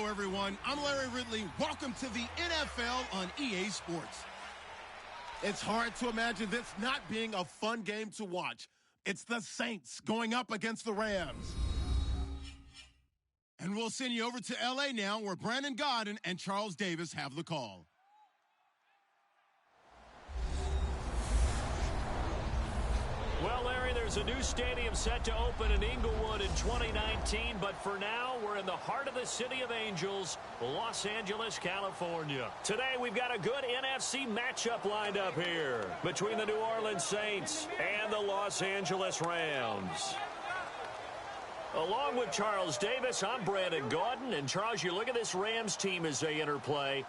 everyone. I'm Larry Ridley. Welcome to the NFL on EA Sports. It's hard to imagine this not being a fun game to watch. It's the Saints going up against the Rams. And we'll send you over to L.A. now, where Brandon Godden and Charles Davis have the call. Well, Larry, there's a new stadium set to open in Inglewood in 2019, but for now, we're in the heart of the City of Angels, Los Angeles, California. Today, we've got a good NFC matchup lined up here between the New Orleans Saints and the Los Angeles Rams. Along with Charles Davis, I'm Brandon Gaudin, and Charles, you look at this Rams team as they enter play.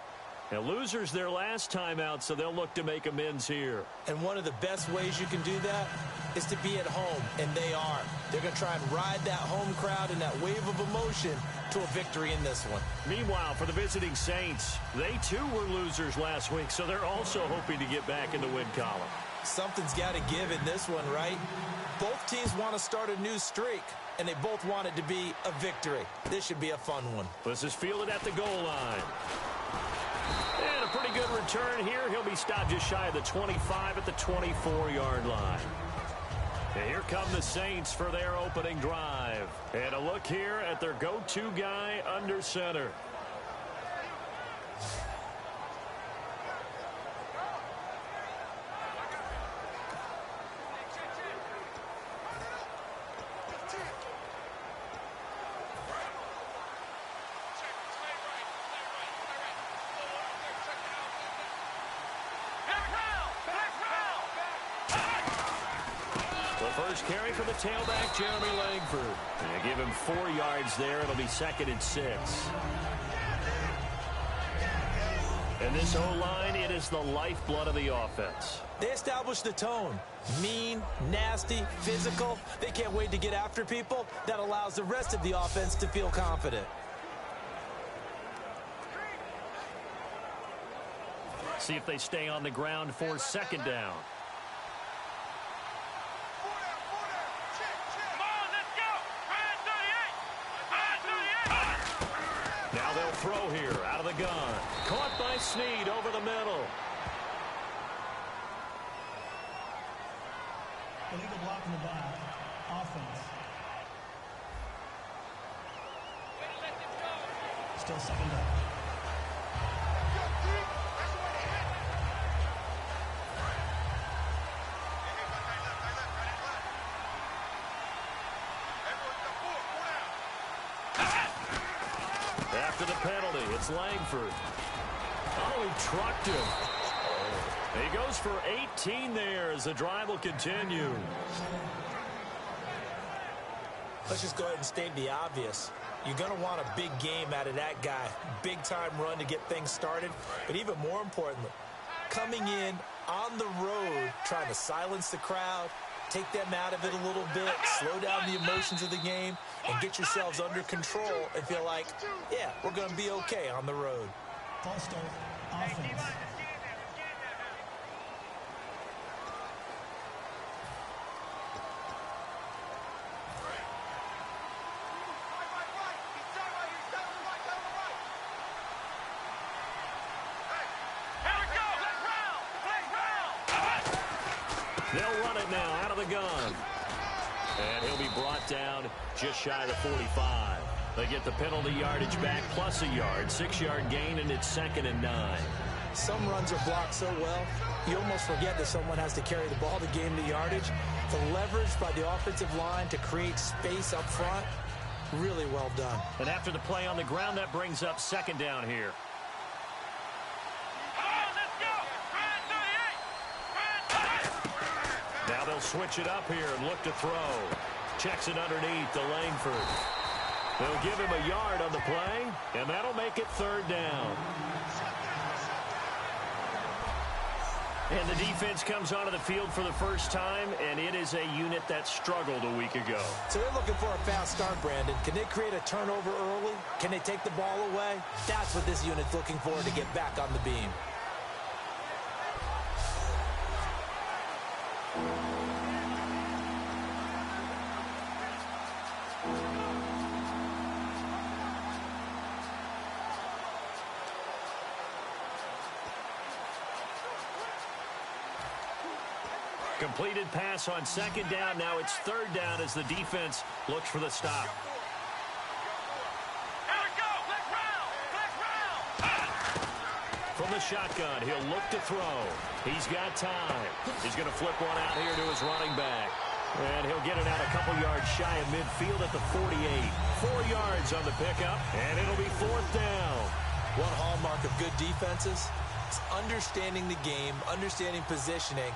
Now, losers their last time out, so they'll look to make amends here. And one of the best ways you can do that is to be at home, and they are. They're going to try and ride that home crowd and that wave of emotion to a victory in this one. Meanwhile, for the visiting Saints, they too were losers last week, so they're also hoping to get back in the win column. Something's got to give in this one, right? Both teams want to start a new streak, and they both want it to be a victory. This should be a fun one. This is fielded at the goal line. And a pretty good return here. He'll be stopped just shy of the 25 at the 24-yard line. And here come the Saints for their opening drive. And a look here at their go-to guy under center. First carry for the tailback, Jeremy Langford. And give him 4 yards there. It'll be 2nd and 6. And this O-line, it is the lifeblood of the offense. They established the tone. Mean, nasty, physical. They can't wait to get after people. That allows the rest of the offense to feel confident. See if they stay on the ground for 2nd down. Now they'll throw here out of the gun. Caught by Snead over the middle. Illegal block in the back. Offense. Still 2nd down. After the penalty, it's Langford. Oh, he trucked him. He goes for 18 there as the drive will continue. Let's just go ahead and state the obvious. You're going to want a big game out of that guy. Big-time run to get things started. But even more importantly, coming in on the road, trying to silence the crowd, take them out of it a little bit, slow down the emotions of the game, and get yourselves under control and feel like, yeah, we're going to be okay on the road. False start. Offense. They'll run it now out of the gun. And he'll be brought down just shy of the 45. They get the penalty yardage back plus a yard. 6-yard gain, and it's 2nd and 9. Some runs are blocked so well, you almost forget that someone has to carry the ball to gain the yardage. The leverage by the offensive line to create space up front, really well done. And after the play on the ground, that brings up 2nd down here. Now they'll switch it up here and look to throw. Checks it underneath to Langford. They'll give him a yard on the play, and that'll make it 3rd down. And the defense comes onto the field for the first time, and it is a unit that struggled a week ago. So they're looking for a fast start, Brandon. Can they create a turnover early? Can they take the ball away? That's what this unit's looking for to get back on the beam. Completed pass on second down. Now it's third down as the defense looks for the stop. Here we go. Let's round. From the shotgun, he'll look to throw. He's got time. He's going to flip one out here to his running back. And he'll get it out a couple yards shy of midfield at the 48. 4 yards on the pickup, and it'll be fourth down. One hallmark of good defenses is understanding the game, understanding positioning,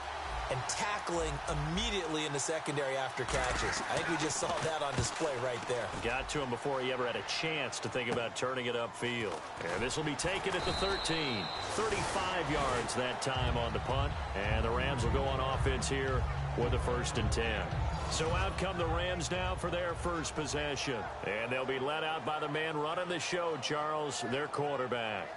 and tackling immediately in the secondary after catches. I think we just saw that on display right there. Got to him before he ever had a chance to think about turning it upfield. And this will be taken at the 13. 35 yards that time on the punt. And the Rams will go on offense here with a 1st and 10. So out come the Rams now for their first possession. And they'll be led out by the man running the show, Charles, their quarterback.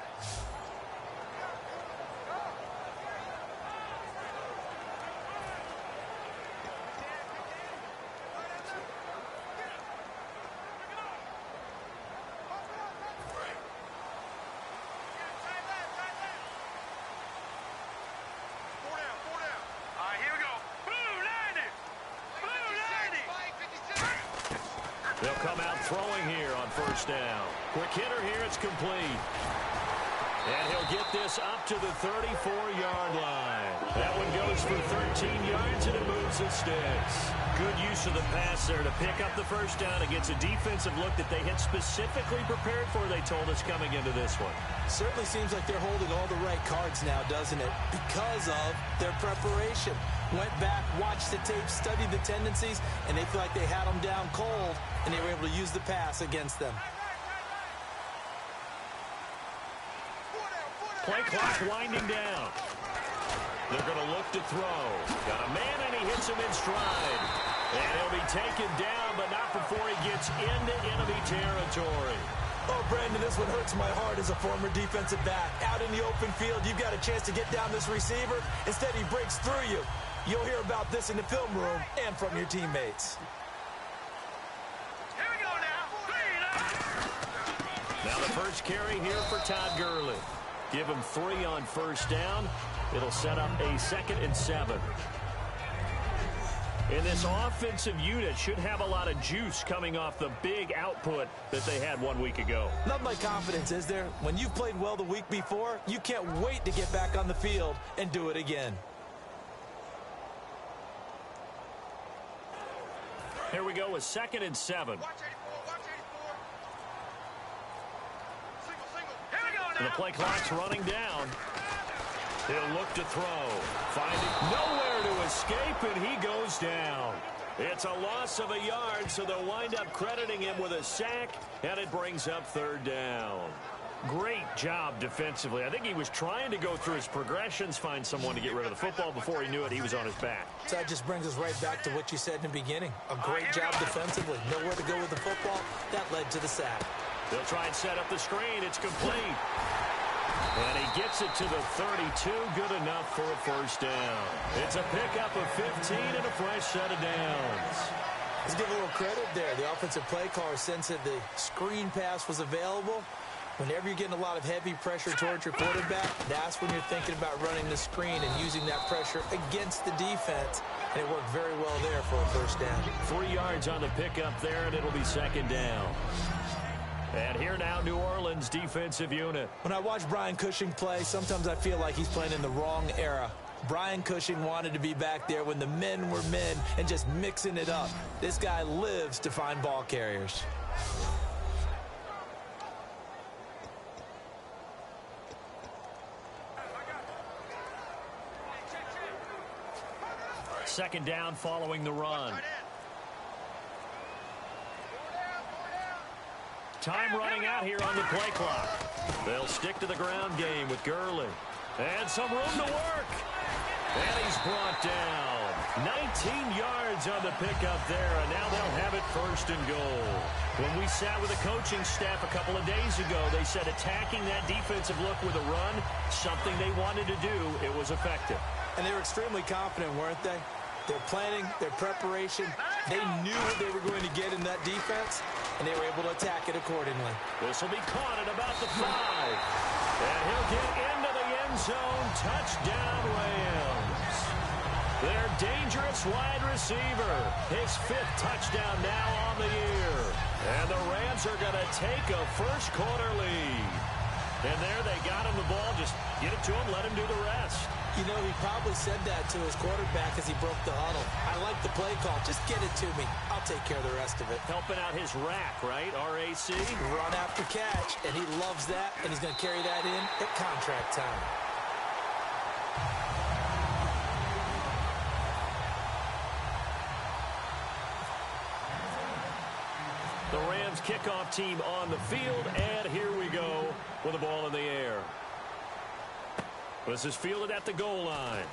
They'll come out throwing here on first down. Quick hitter here, it's complete. And he'll get this up to the 34-yard line. That one goes for 13 yards, and it moves the sticks. Good use of the pass there to pick up the first down against a defensive look that they had specifically prepared for, they told us, coming into this one. Certainly seems like they're holding all the right cards now, doesn't it? Because of their preparation. Went back, watched the tape, studied the tendencies, and they feel like they had them down cold, and they were able to use the pass against them. Play clock winding down. They're going to look to throw. Got a man, and he hits him in stride. And he'll be taken down, but not before he gets into enemy territory. Oh, Brandon, this one hurts my heart as a former defensive back. Out in the open field, you've got a chance to get down this receiver. Instead, he breaks through you. You'll hear about this in the film room and from your teammates. Here we go now. Now the first carry here for Todd Gurley. Give him 3 on first down. It'll set up a 2nd and 7. And this offensive unit should have a lot of juice coming off the big output that they had 1 week ago. Not my confidence, is there? When you've played well the week before, you can't wait to get back on the field and do it again. Here we go with 2nd and 7. Watch 84. Watch 84. Single. Here we go now. The play clock's running down. He'll look to throw. Finding nowhere to escape, and he goes down. It's a loss of a yard, so they'll wind up crediting him with a sack, and it brings up 3rd down. Great job defensively. I think he was trying to go through his progressions, find someone to get rid of the football. Before he knew it, he was on his back. So that just brings us right back to what you said in the beginning. A great job defensively. Nowhere to go with the football. That led to the sack. They'll try and set up the screen. It's complete. And he gets it to the 32. Good enough for a 1st down. It's a pickup of 15 and a fresh set of downs. Let's give a little credit there. The offensive play caller sensed that the screen pass was available. Whenever you're getting a lot of heavy pressure towards your quarterback, that's when you're thinking about running the screen and using that pressure against the defense. And it worked very well there for a 1st down. 3 yards on the pickup there, and it'll be 2nd down. And here now, New Orleans defensive unit. When I watch Brian Cushing play, sometimes I feel like he's playing in the wrong era. Brian Cushing wanted to be back there when the men were men and just mixing it up. This guy lives to find ball carriers. Second down following the run. Time running out here on the play clock. They'll stick to the ground game with Gurley. And some room to work. And he's brought down. 19 yards on the pickup there, and now they'll have it 1st and goal. When we sat with the coaching staff a couple of days ago, they said attacking that defensive look with a run, something they wanted to do, it was effective. And they were extremely confident, weren't they? Their planning, their preparation, they knew what they were going to get in that defense, and they were able to attack it accordingly. This will be caught at about the 5. And he'll get into the end zone. Touchdown, Rams. Their dangerous wide receiver. His 5th touchdown now on the year. And the Rams are going to take a first-quarter lead. And there they got him the ball. Just get it to him, let him do the rest. You know, he probably said that to his quarterback as he broke the huddle. I like the play call. Just get it to me. I'll take care of the rest of it. Helping out his rack, right? RAC. Run after catch, and he loves that, and he's going to carry that in at contract time. The Rams kickoff team on the field, and here we go with the ball in the air. This is fielded at the goal line.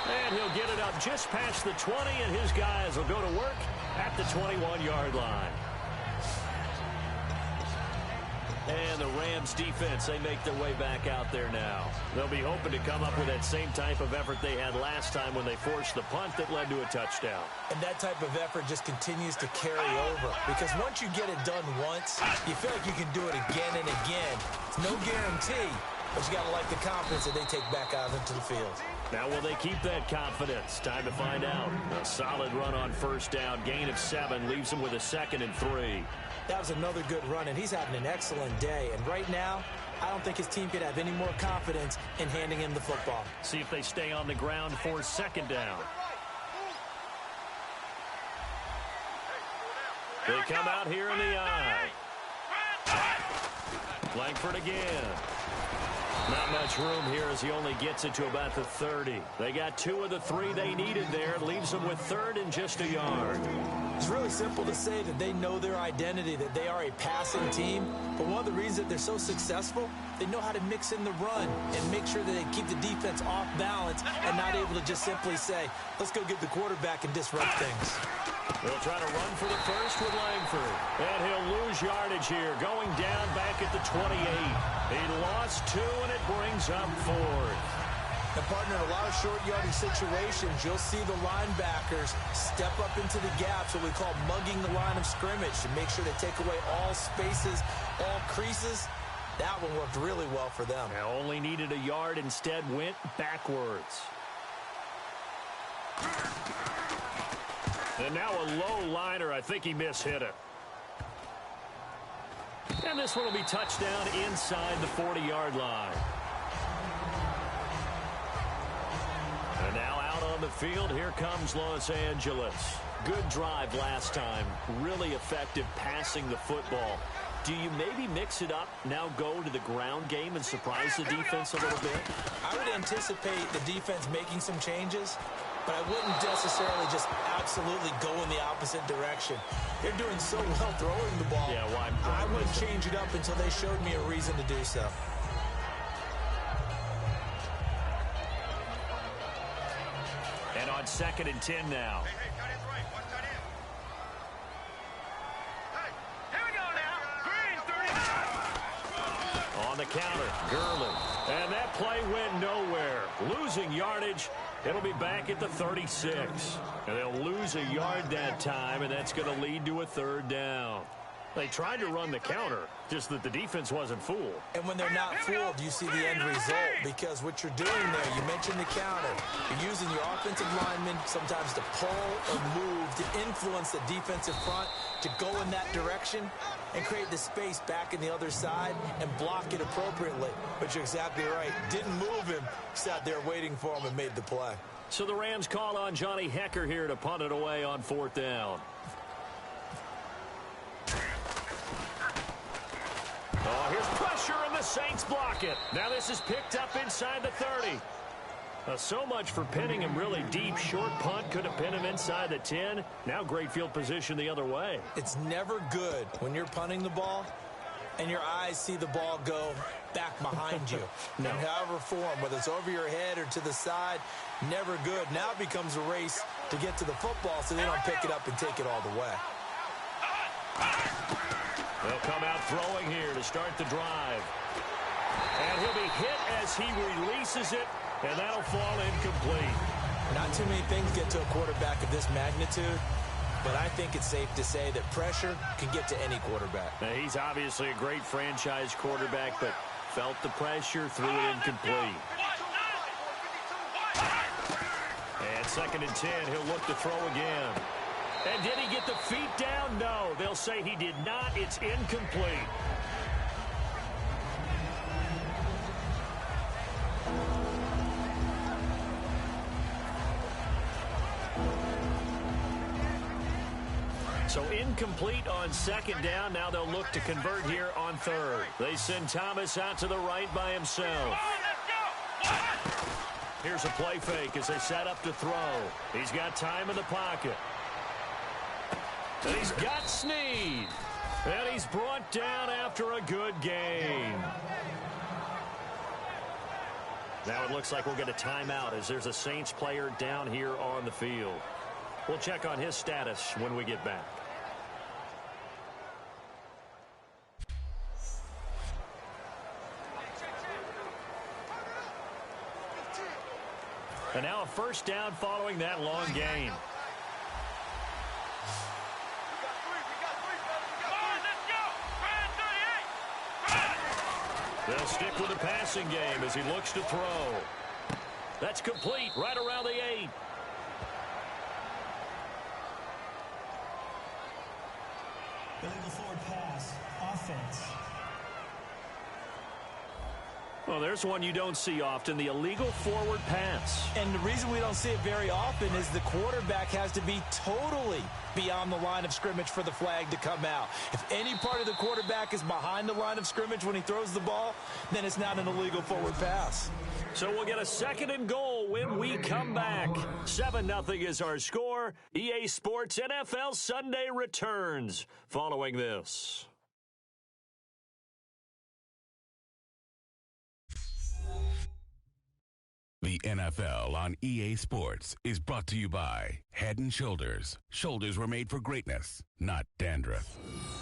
And he'll get it up just past the 20, and his guys will go to work at the 21-yard line. And the Rams defense, they make their way back out there now. They'll be hoping to come up with that same type of effort they had last time when they forced the punt that led to a touchdown. And that type of effort just continues to carry over. Because once you get it done once, you feel like you can do it again and again. It's no guarantee, but you got to like the confidence that they take back out into the field. Now, will they keep that confidence? Time to find out. A solid run on first down. Gain of 7 leaves them with a 2nd and 3. That was another good run, and he's having an excellent day. And right now, I don't think his team could have any more confidence in handing him the football. See if they stay on the ground for 2nd down. They come out here in the eye. Langford again. Not much room here as he only gets it to about the 30. They got 2 of the 3 they needed there. It leaves them with 3rd and just a yard. It's really simple to say that they know their identity, that they are a passing team. But one of the reasons that they're so successful, they know how to mix in the run and make sure that they keep the defense off balance and not able to just simply say, let's go get the quarterback and disrupt things. They'll try to run for the first with Langford. And he'll lose yardage here, going down back at the 28. He lost 2, and it brings up 4th. And, partner, in a lot of short yardage situations, you'll see the linebackers step up into the gaps, what we call mugging the line of scrimmage, to make sure they take away all spaces, all creases. That one worked really well for them. Now only needed a yard, instead went backwards. And now a low liner. I think he mishit it. And this one will be touchdown inside the 40-yard line. And now out on the field, here comes Los Angeles. Good drive last time. Really effective passing the football. Do you maybe mix it up, now go to the ground game and surprise the defense a little bit? I would anticipate the defense making some changes, but I wouldn't necessarily just absolutely go in the opposite direction. They're doing so well throwing the ball. Yeah, why? I wouldn't change it up until they showed me a reason to do so. And on 2nd and 10 now. Hey, tight end's right. Watch tight end. Hey, here we go now. Green, 30. On the counter, Gurley. And that play went nowhere. Losing yardage. It'll be back at the 36. And they'll lose a yard that time, and that's going to lead to a 3rd down. They tried to run the counter, just that the defense wasn't fooled. And when they're not fooled, you see the end result, because what you're doing there, you mentioned the counter. You're using your offensive linemen sometimes to pull or move, to influence the defensive front, to go in that direction and create the space back in the other side and block it appropriately. But you're exactly right. Didn't move him, sat there waiting for him and made the play. So the Rams call on Johnny Hecker here to punt it away on 4th down. Oh, here's pressure, and the Saints block it. Now this is picked up inside the 30. So much for pinning him really deep. Short punt could have pinned him inside the 10. Now great field position the other way. It's never good when you're punting the ball and your eyes see the ball go back behind you. No. In however form, whether it's over your head or to the side, never good. Now it becomes a race to get to the football so they don't pick it up and take it all the way. They'll come out throwing here to start the drive. And he'll be hit as he releases it, and that'll fall incomplete. Not too many things get to a quarterback of this magnitude, but I think it's safe to say that pressure can get to any quarterback. Now, he's obviously a great franchise quarterback, but felt the pressure, threw it incomplete. On 2nd and 10, he'll look to throw again. And did he get the feet down? No. They'll say he did not. It's incomplete. So incomplete on 2nd down. Now they'll look to convert here on 3rd. They send Thomas out to the right by himself. Here's a play fake as they set up to throw. He's got time in the pocket. And he's got Snead. And he's brought down after a good game. Now it looks like we'll get a timeout as there's a Saints player down here on the field. We'll check on his status when we get back. And now a first down following that long gain. They'll stick with the passing game as he looks to throw. That's complete right around the 8. Illegal forward pass. Offense. Well, there's one you don't see often, the illegal forward pass. And the reason we don't see it very often is the quarterback has to be totally beyond the line of scrimmage for the flag to come out. If any part of the quarterback is behind the line of scrimmage when he throws the ball, then it's not an illegal forward pass. So we'll get a 2nd and goal when we come back. 7-0 is our score. EA Sports NFL Sunday returns following this. The NFL on EA Sports is brought to you by Head & Shoulders. Shoulders were made for greatness, not dandruff.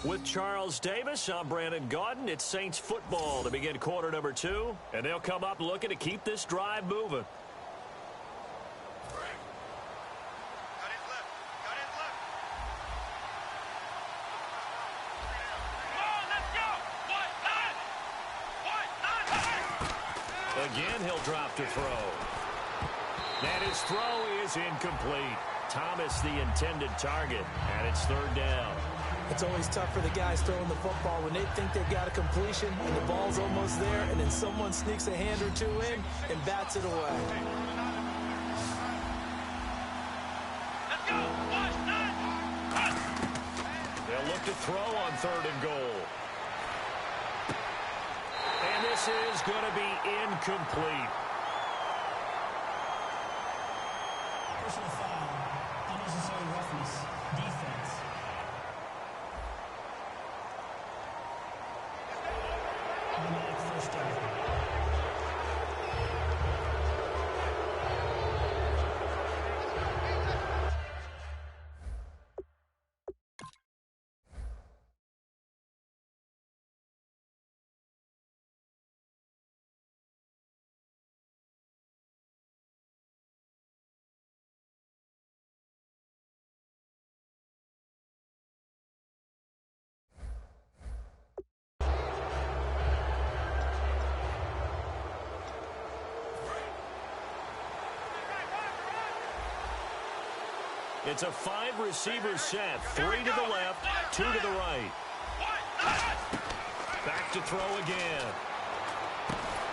With Charles Davis, I'm Brandon Gaudin. It's Saints football to begin quarter number 2, and they'll come up looking to keep this drive moving. Again, he'll drop to throw. And his throw is incomplete. Thomas, the intended target, and it's 3rd down. It's always tough for the guys throwing the football when they think they've got a completion and the ball's almost there, and then someone sneaks a hand or two in and bats it away. Let's go. 1, 9. They'll look to throw on 3rd and goal. And this is going to be incomplete. Personal foul. Unnecessary roughness. Defense. Automatic first down. It's a 5-receiver set. 3 to the left, 2 to the right. Back to throw again.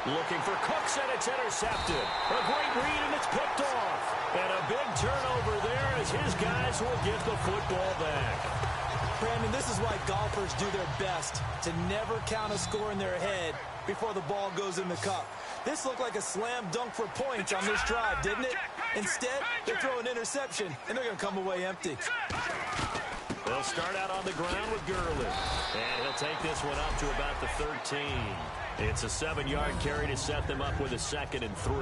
Looking for Cooks, and it's intercepted. A great read, and it's picked off. And a big turnover there as his guys will get the football back. Brandon, this is why golfers do their best to never count a score in their head before the ball goes in the cup. This looked like a slam dunk for points on this drive, didn't it? Instead, they throw an interception, and they're going to come away empty. They'll start out on the ground with Gurley. And he'll take this one up to about the 13. It's a 7-yard carry to set them up with a 2nd and 3.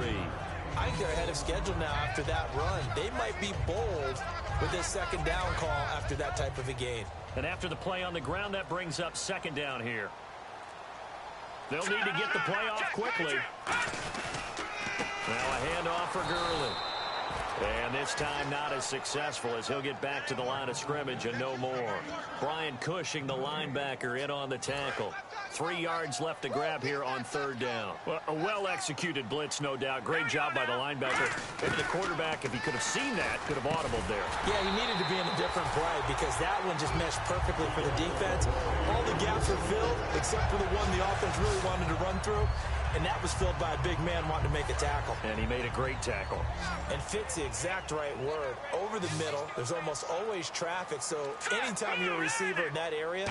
I think they're ahead of schedule now after that run. They might be bold with this 2nd down call after that type of a gain. And after the play on the ground, that brings up 2nd down here. They'll need to get the play off quickly. Now a handoff for Gurley. And this time not as successful as he'll get back to the line of scrimmage and no more. Brian Cushing, the linebacker, in on the tackle. 3 yards left to grab here on third down. Well, a well-executed blitz, no doubt. Great job by the linebacker. Maybe the quarterback, if he could have seen that, could have audibled there. Yeah, he needed to be in a different play because that one just meshed perfectly for the defense. All the gaps were filled except for the one the offense really wanted to run through. And that was filled by a big man wanting to make a tackle. And he made a great tackle. And fits the exact right word. Over the middle, there's almost always traffic. So anytime you're a receiver in that area,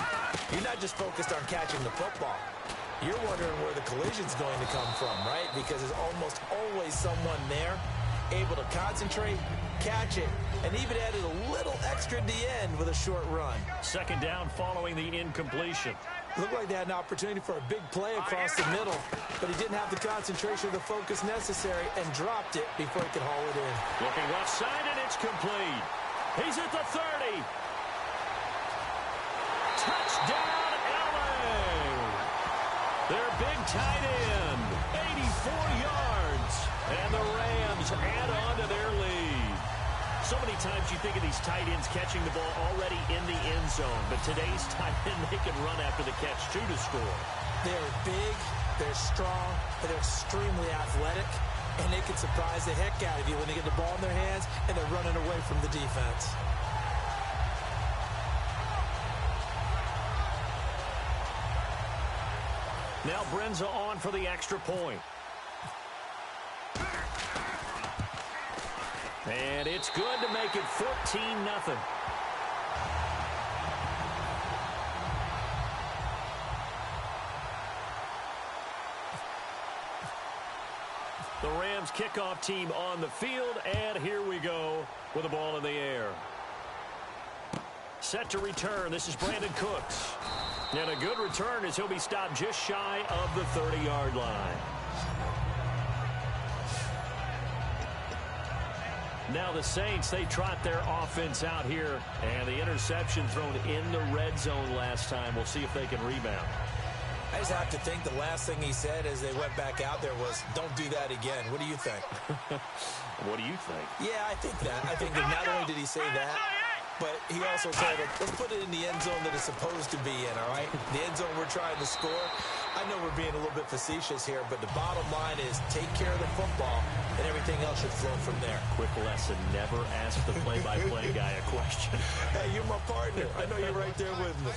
you're not just focused on catching the football. You're wondering where the collision's going to come from, right? Because there's almost always someone there able to concentrate, catch it, and even added a little extra at the end with a short run. Second down following the incompletion. Looked like they had an opportunity for a big play across the middle, but he didn't have the concentration or the focus necessary and dropped it before he could haul it in. Looking left side, and it's complete. He's at the 30. Touchdown, LA! Their big tight end, 84 yards, and the Rams add on to their lead. So many times you think of these tight ends catching the ball already in the end zone, but today's tight end, they can run after the catch, too, to score. They're big, they're strong, but they're extremely athletic, and they can surprise the heck out of you when they get the ball in their hands and they're running away from the defense. Now Brenza on for the extra point. And it's good to make it 14-0. The Rams kickoff team on the field, and here we go with the ball in the air. Set to return. This is Brandon Cooks. And a good return as he'll be stopped just shy of the 30-yard line. Now the Saints, they trot their offense out here, and the interception thrown in the red zone last time. We'll see if they can rebound. I just have to think the last thing he said as they went back out there was, don't do that again. What do you think? What do you think? Yeah, I think that. I think that not only did he say that, but he also told them, let's put it in the end zone that it's supposed to be in, all right? The end zone we're trying to score. I know we're being a little bit facetious here, but the bottom line is take care of the football, and everything else should flow from there. Quick lesson, never ask the play-by-play guy a question. Hey, you're my partner. I know you're right there with me.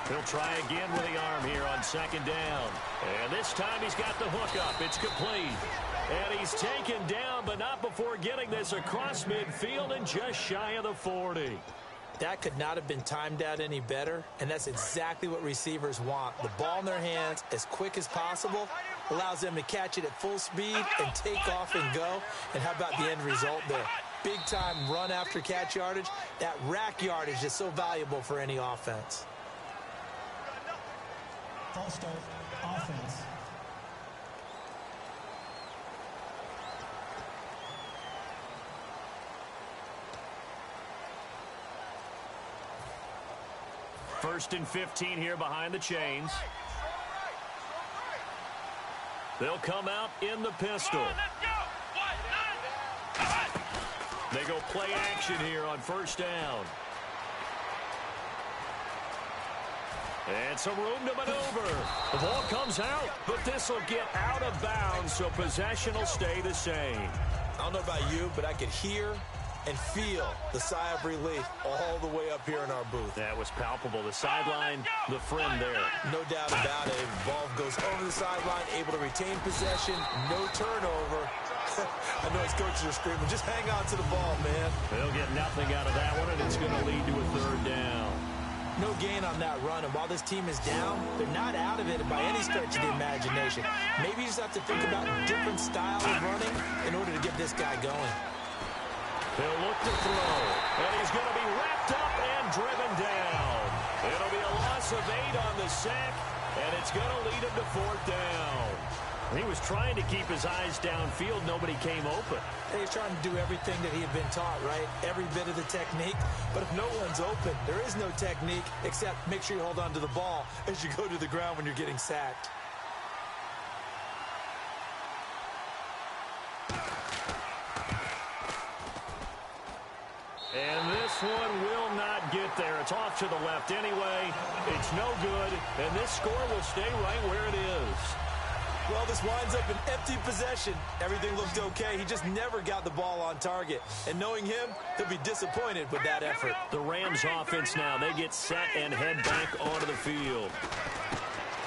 He'll try again with the arm here on second down. And this time he's got the hook up. It's complete. And he's taken down, but not before getting this across midfield and just shy of the 40. That could not have been timed out any better, and that's exactly what receivers want. The ball in their hands as quick as possible allows them to catch it at full speed and take off and go. And how about the end result there? Big-time run after catch yardage. That rack yardage is so valuable for any offense. False start, offense. First and 15 here behind the chains. They'll come out in the pistol. They go play action here on first down. And some room to maneuver. The ball comes out, but this will get out of bounds, so possession will stay the same. I don't know about you, but I could hear and feel the sigh of relief all the way up here in our booth. That was palpable. The sideline, the friend there. No doubt about it. Ball goes over the sideline, able to retain possession, no turnover. I know his coaches are screaming, just hang on to the ball, man. They'll get nothing out of that one, and it's going to lead to a third down. No gain on that run, and while this team is down, they're not out of it by any stretch of the imagination. Maybe you just have to think about a different style of running in order to get this guy going. He'll look to throw, and he's going to be wrapped up and driven down. It'll be a loss of 8 on the sack, and it's going to lead him to fourth down. He was trying to keep his eyes downfield. Nobody came open. He's trying to do everything that he had been taught, right? Every bit of the technique. But if no one's open, there is no technique except make sure you hold on to the ball as you go to the ground when you're getting sacked. And this one will not get there. It's off to the left anyway. It's no good. And this score will stay right where it is. Well, this winds up an empty possession. Everything looked okay. He just never got the ball on target. And knowing him, he'll be disappointed with that effort. The Rams offense now, they get set and head back onto the field.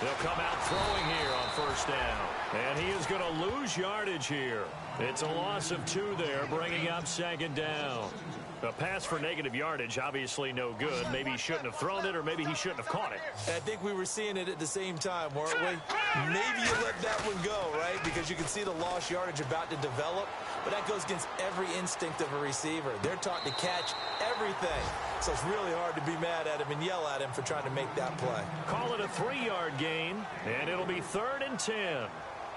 They'll come out throwing here on first down. And he is going to lose yardage here. It's a loss of 2 there, bringing up second down. A pass for negative yardage, obviously no good. Maybe he shouldn't have thrown it, or maybe he shouldn't have caught it. I think we were seeing it at the same time, weren't we? Maybe you let that one go, right? Because you can see the lost yardage about to develop. But that goes against every instinct of a receiver. They're taught to catch everything. So it's really hard to be mad at him and yell at him for trying to make that play. Call it a 3-yard gain, and it'll be 3rd and 10.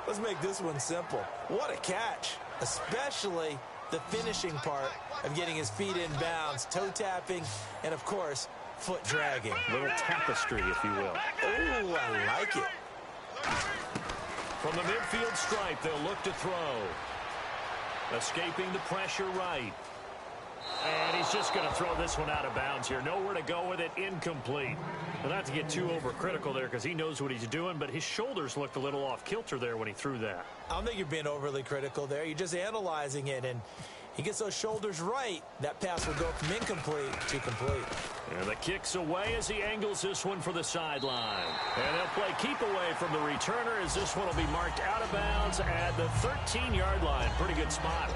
Let's make this one simple. What a catch, especially the finishing part of getting his feet in bounds, toe tapping, and, of course, foot dragging. A little tapestry, if you will. Oh, I like it. From the midfield stripe, they'll look to throw. Escaping the pressure right. And he's just going to throw this one out of bounds here. Nowhere to go with it. Incomplete. Well, not to get too overcritical there because he knows what he's doing, but his shoulders looked a little off kilter there when he threw that. I don't think you're being overly critical there. You're just analyzing it, and he gets those shoulders right. That pass will go from incomplete to complete. And the kick's away as he angles this one for the sideline. And they'll play keep away from the returner as this one will be marked out of bounds at the 13-yard line. Pretty good spot.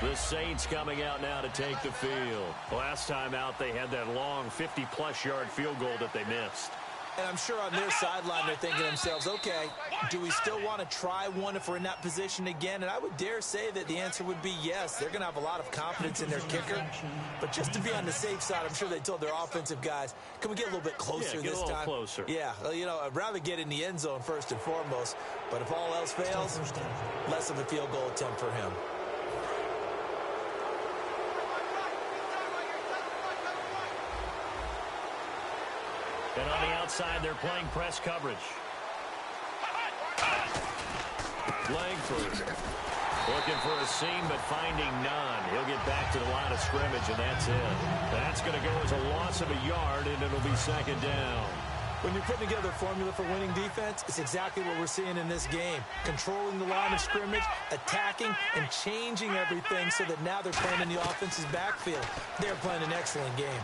The Saints coming out now to take the field. Last time out, they had that long 50-plus yard field goal that they missed. And I'm sure on their sideline, they're thinking to themselves, okay, do we still want to try one if we're in that position again? And I would dare say that the answer would be yes. They're going to have a lot of confidence in their kicker. But just to be on the safe side, I'm sure they told their offensive guys, can we get a little bit closer this time? Get a little closer. Yeah, you know, I'd rather get in the end zone first and foremost. But if all else fails, less of a field goal attempt for him. And on the outside, they're playing press coverage. Langford looking for a seam, but finding none. He'll get back to the line of scrimmage, and that's it. That's going to go as a loss of a yard, and it'll be second down. When you're putting together a formula for winning defense, it's exactly what we're seeing in this game. Controlling the line of scrimmage, attacking, and changing everything so that now they're playing in the offense's backfield. They're playing an excellent game.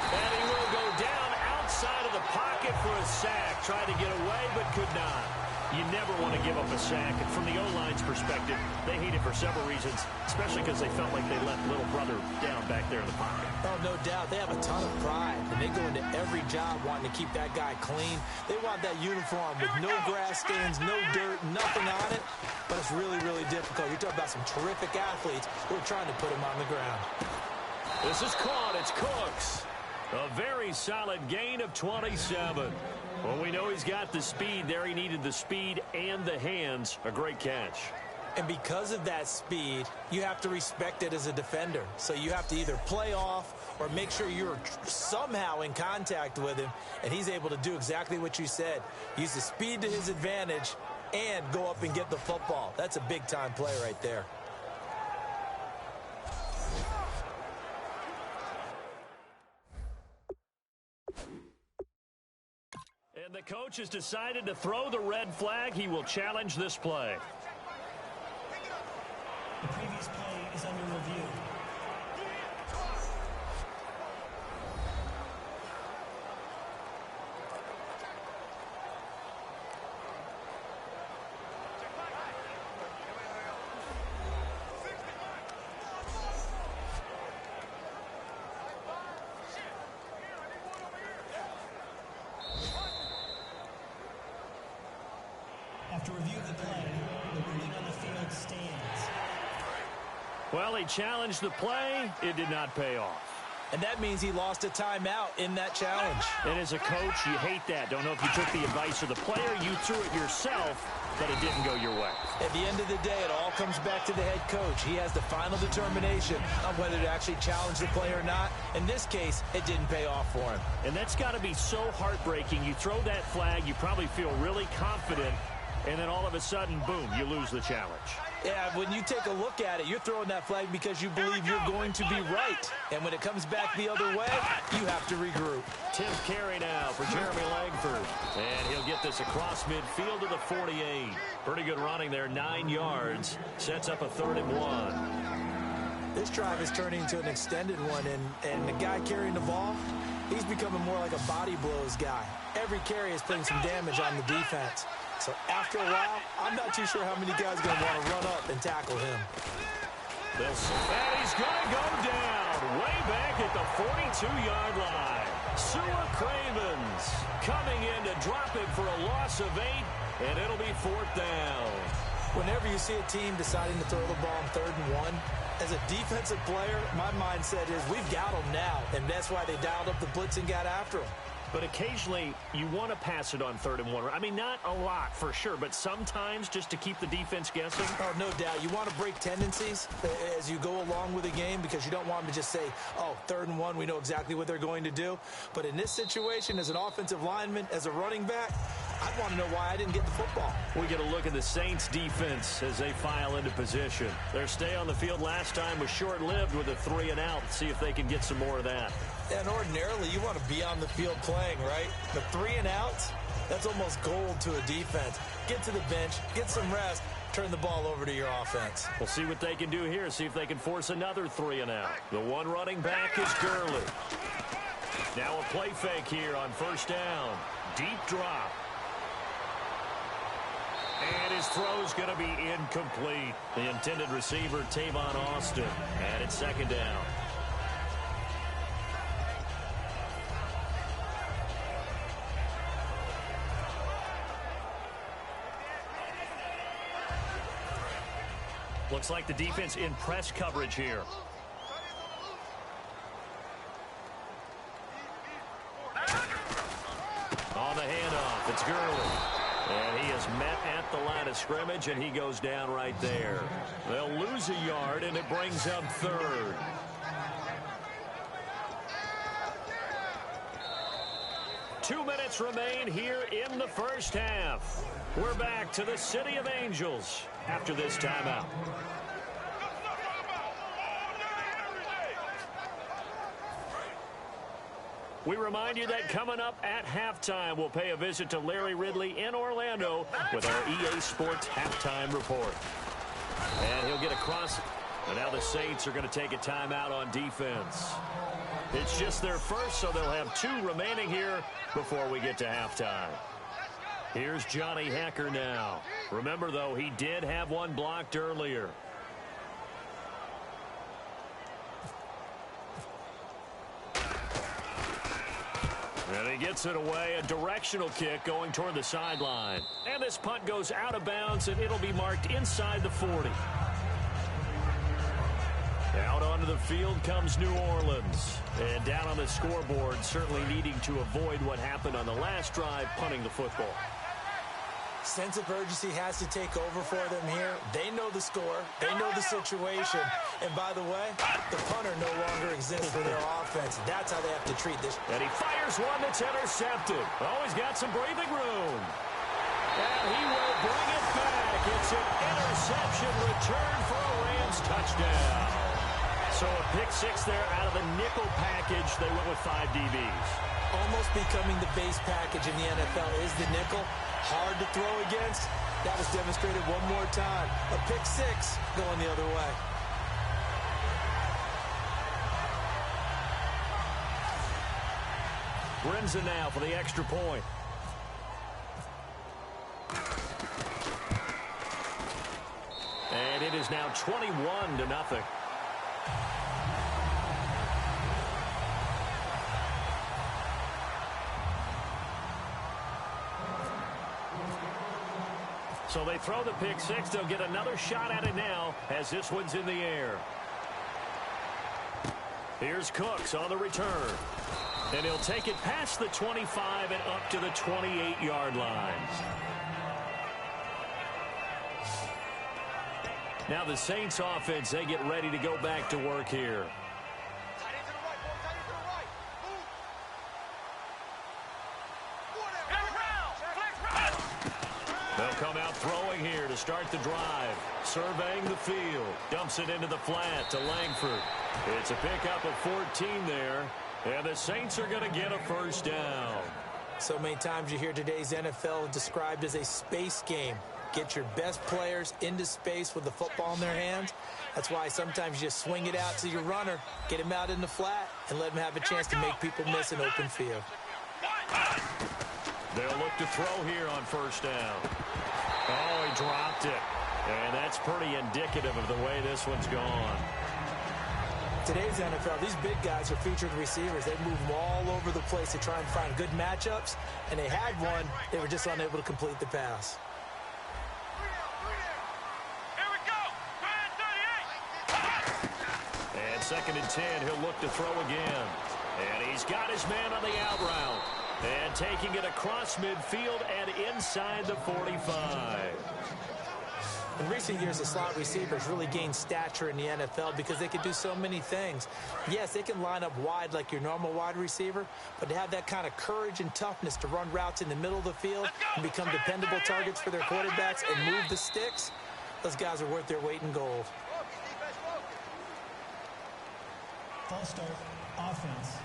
And he will go down outside of the pocket for a sack. Tried to get away, but could not. You never want to give up a sack. And from the O-line's perspective, they hate it for several reasons, especially because they felt like they left little brother down back there in the pocket. Oh, no doubt. They have a ton of pride, and they go into every job wanting to keep that guy clean. They want that uniform with no grass stains, no dirt, nothing on it. But it's really, really difficult. You're talking about some terrific athletes who are trying to put him on the ground. This is caught. It's Cooks. A very solid gain of 27. Well, we know he's got the speed there. He needed the speed and the hands. A great catch. And because of that speed, you have to respect it as a defender. So you have to either play off or make sure you're somehow in contact with him. And he's able to do exactly what you said. Use the speed to his advantage and go up and get the football. That's a big-time play right there. And the coach has decided to throw the red flag. He will challenge this play. The previous play is under review. After review of the play, the ruling on the field stands. Well, he challenged the play. It did not pay off. And that means he lost a timeout in that challenge. And as a coach, you hate that. Don't know if you took the advice of the player, you threw it yourself, but it didn't go your way. At the end of the day, it all comes back to the head coach. He has the final determination on whether to actually challenge the play or not. In this case, it didn't pay off for him. And that's got to be so heartbreaking. You throw that flag, you probably feel really confident, and then all of a sudden, boom, you lose the challenge. Yeah, when you take a look at it, you're throwing that flag because you believe you're going to be right. And when it comes back the other way, you have to regroup. 10th carry now for Jeremy Langford. And he'll get this across midfield to the 48. Pretty good running there, 9 yards. Sets up a 3rd and 1. This drive is turning into an extended one, and the guy carrying the ball, he's becoming more like a body blows guy. Every carry is putting some damage on the defense. So after a while, I'm not too sure how many guys are going to want to run up and tackle him. And he's going to go down way back at the 42-yard line. Sua Cravens coming in to drop him for a loss of 8, and it'll be 4th down. Whenever you see a team deciding to throw the ball on 3rd and 1, as a defensive player, my mindset is we've got them now, and that's why they dialed up the blitz and got after them. But occasionally, you want to pass it on 3rd and 1. I mean, not a lot for sure, but sometimes just to keep the defense guessing. Oh, no doubt. You want to break tendencies as you go along with the game because you don't want them to just say, oh, 3rd and 1, we know exactly what they're going to do. But in this situation, as an offensive lineman, as a running back, I'd want to know why I didn't get the football. We get a look at the Saints defense as they file into position. Their stay on the field last time was short-lived with a 3 and out. See if they can get some more of that. And ordinarily, you want to be on the field playing, right? The 3 and outs, that's almost gold to a defense. Get to the bench, get some rest, turn the ball over to your offense. We'll see what they can do here, see if they can force another 3 and out. The one running back is Gurley. Now a play fake here on 1st down. Deep drop. And his throw's going to be incomplete. The intended receiver, Tavon Austin. And it's 2nd down. Looks like the defense in press coverage here. On the handoff, it's Gurley. And he is met at the line of scrimmage, and he goes down right there. They'll lose a yard, and it brings up 3rd. Two minutes remain here in the 1st half. We're back to the City of Angels after this timeout. We remind you that coming up at halftime, we'll pay a visit to Larry Ridley in Orlando with our EA Sports Halftime Report. And he'll get across. And now the Saints are going to take a timeout on defense. It's just their first, so they'll have 2 remaining here before we get to halftime. Here's Johnny Hecker now. Remember, though, he did have one blocked earlier. And he gets it away, a directional kick going toward the sideline. And this punt goes out of bounds, and it'll be marked inside the 40. Out onto the field comes New Orleans. And down on the scoreboard, certainly needing to avoid what happened on the last drive, punting the football. Sense of urgency has to take over for them here. They know the score. They know the situation. And by the way, the punter no longer exists for their offense. That's how they have to treat this. And he fires one that's intercepted. Oh, he's got some breathing room. And he will bring it back. It's an interception return for a Rams touchdown. So a pick 6 there out of the nickel package. They went with 5 DBs. Almost becoming the base package in the NFL is the nickel. Hard to throw against. That was demonstrated one more time. A pick 6 going the other way. Brenza now for the extra point. And it is now 21-0. So they throw the pick 6. They'll get another shot at it now as this one's in the air. Here's Cooks on the return. And he'll take it past the 25 and up to the 28-yard line. Now the Saints offense, they get ready to go back to work here. They'll come out throwing here to start the drive. Surveying the field. Dumps it into the flat to Langford. It's a pickup of 14 there. And the Saints are going to get a first down. So many times you hear today's NFL described as a space game. Get your best players into space with the football in their hands. That's why sometimes you just swing it out to your runner, get him out in the flat, and let him have a chance to make people miss an open field. They'll look to throw here on first down. Oh, he dropped it. And that's pretty indicative of the way this one's gone. Today's NFL, these big guys are featured receivers. They move all over the place to try and find good matchups, and they had one. They were just unable to complete the pass. Here we go. And 2nd and 10, he'll look to throw again. And he's got his man on the out route. And taking it across midfield and inside the 45. In recent years, the slot receivers really gained stature in the NFL because they can do so many things. Yes, they can line up wide like your normal wide receiver, but to have that kind of courage and toughness to run routes in the middle of the field and become dependable targets for their quarterbacks and move the sticks, those guys are worth their weight in gold. False start, offense.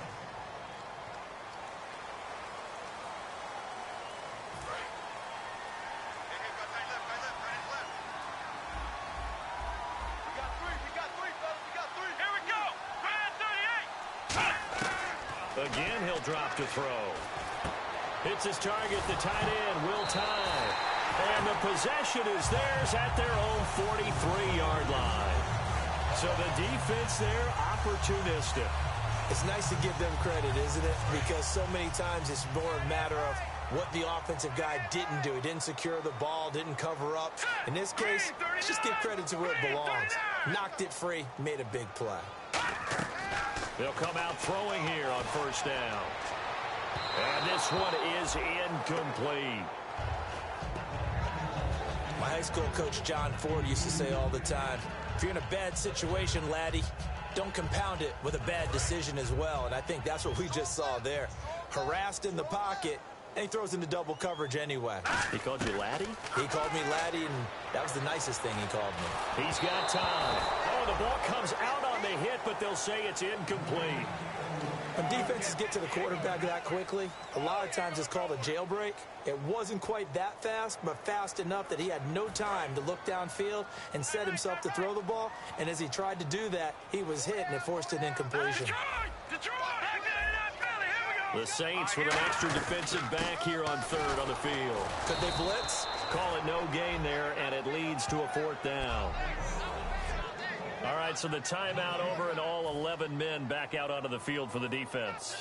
Again, he'll drop to throw. Hits his target, the tight end, Will Tye. And the possession is theirs at their own 43-yard line. So the defense there, opportunistic. It's nice to give them credit, isn't it? Because so many times it's more a matter of what the offensive guy didn't do. He didn't secure the ball, didn't cover up. In this case, let's just give credit to where it belongs. Knocked it free, made a big play. They'll come out throwing here on first down. And this one is incomplete. My high school coach, John Ford, used to say all the time, if you're in a bad situation, laddie, don't compound it with a bad decision as well. And I think that's what we just saw there. Harassed in the pocket, and he throws into double coverage anyway. He called you laddie? He called me laddie, and that was the nicest thing he called me. He's got time. Oh, the ball comes out on the hit, but they'll say it's incomplete. When defenses get to the quarterback that quickly, a lot of times it's called a jailbreak. It wasn't quite that fast, but fast enough that he had no time to look downfield and set himself to throw the ball. And as he tried to do that, he was hit, and it forced an incompletion. The Saints with an extra defensive back here on third on the field. Could they blitz? Call it no gain there, and it leads to a fourth down. All right, so the timeout over, and all 11 men back out onto the field for the defense.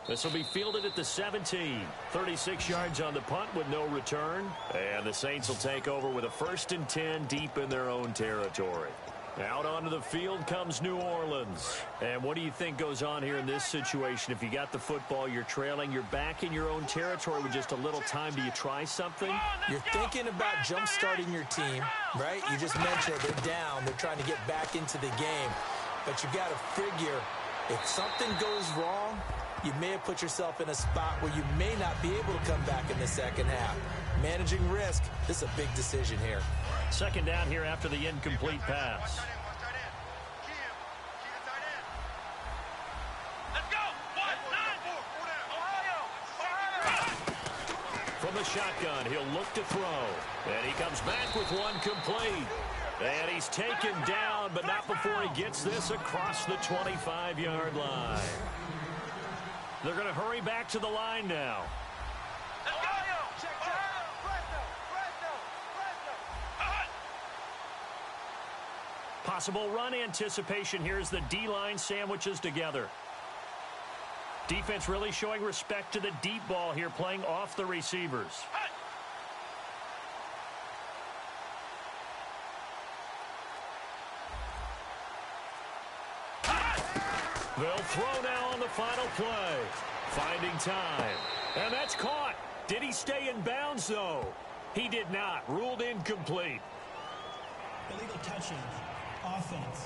This will be fielded at the 17. 36 yards on the punt with no return. And the Saints will take over with a 1st and 10 deep in their own territory. Out onto the field comes New Orleans. And what do you think goes on here in this situation? If you got the football, you're trailing, you're back in your own territory with just a little time. Do you try something? You're thinking about jump-starting your team, right? You just mentioned they're down. They're trying to get back into the game. But you got to figure if something goes wrong, you may have put yourself in a spot where you may not be able to come back in the second half. Managing risk, this is a big decision here. 2nd down here after the incomplete pass. Let's go! 1-9! From the shotgun, he'll look to throw. And he comes back with one complete. And he's taken down, but not before he gets this across the 25-yard line. They're going to hurry back to the line now. Let's go! Possible run anticipation here as the D-line sandwiches together. Defense really showing respect to the deep ball here, playing off the receivers. They'll throw now on the final play. Finding time. And that's caught. Did he stay in bounds, though? He did not. Ruled incomplete. Illegal touching. Offense.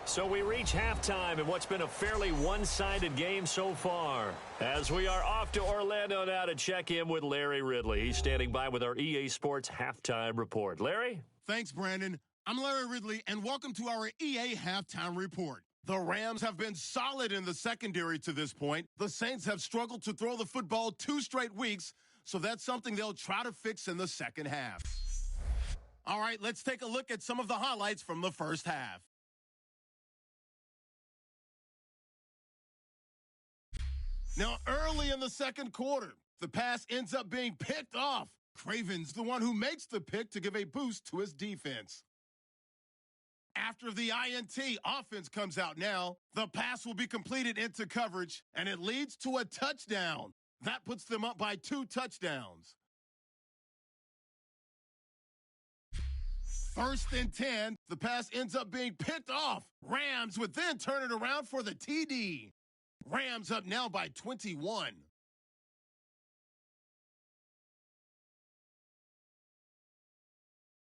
So we reach halftime in what's been a fairly one-sided game so far. As we are off to Orlando now to check in with Larry Ridley. He's standing by with our EA Sports halftime report. Larry? Thanks, Brandon. I'm Larry Ridley, and welcome to our EA halftime report. The Rams have been solid in the secondary to this point. The Saints have struggled to throw the football 2 straight weeks, so that's something they'll try to fix in the second half. All right, let's take a look at some of the highlights from the first half. Now, early in the second quarter, the pass ends up being picked off. Craven's the one who makes the pick to give a boost to his defense. After the INT, offense comes out now. The pass will be completed into coverage, and it leads to a touchdown. That puts them up by 2 touchdowns. 1st and 10, the pass ends up being picked off. Rams would then turn it around for the TD. Rams up now by 21.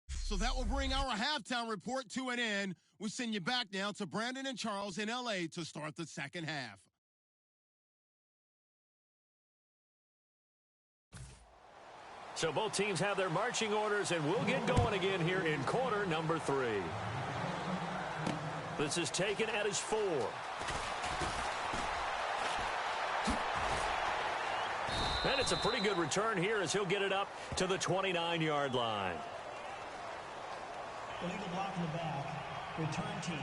So that will bring our halftime report to an end. We send you back now to Brandon and Charles in L.A. to start the second half. So both teams have their marching orders, and we'll get going again here in quarter number 3. This is taken at his 4. And it's a pretty good return here as he'll get it up to the 29-yard line. Illegal block in the back. Return team.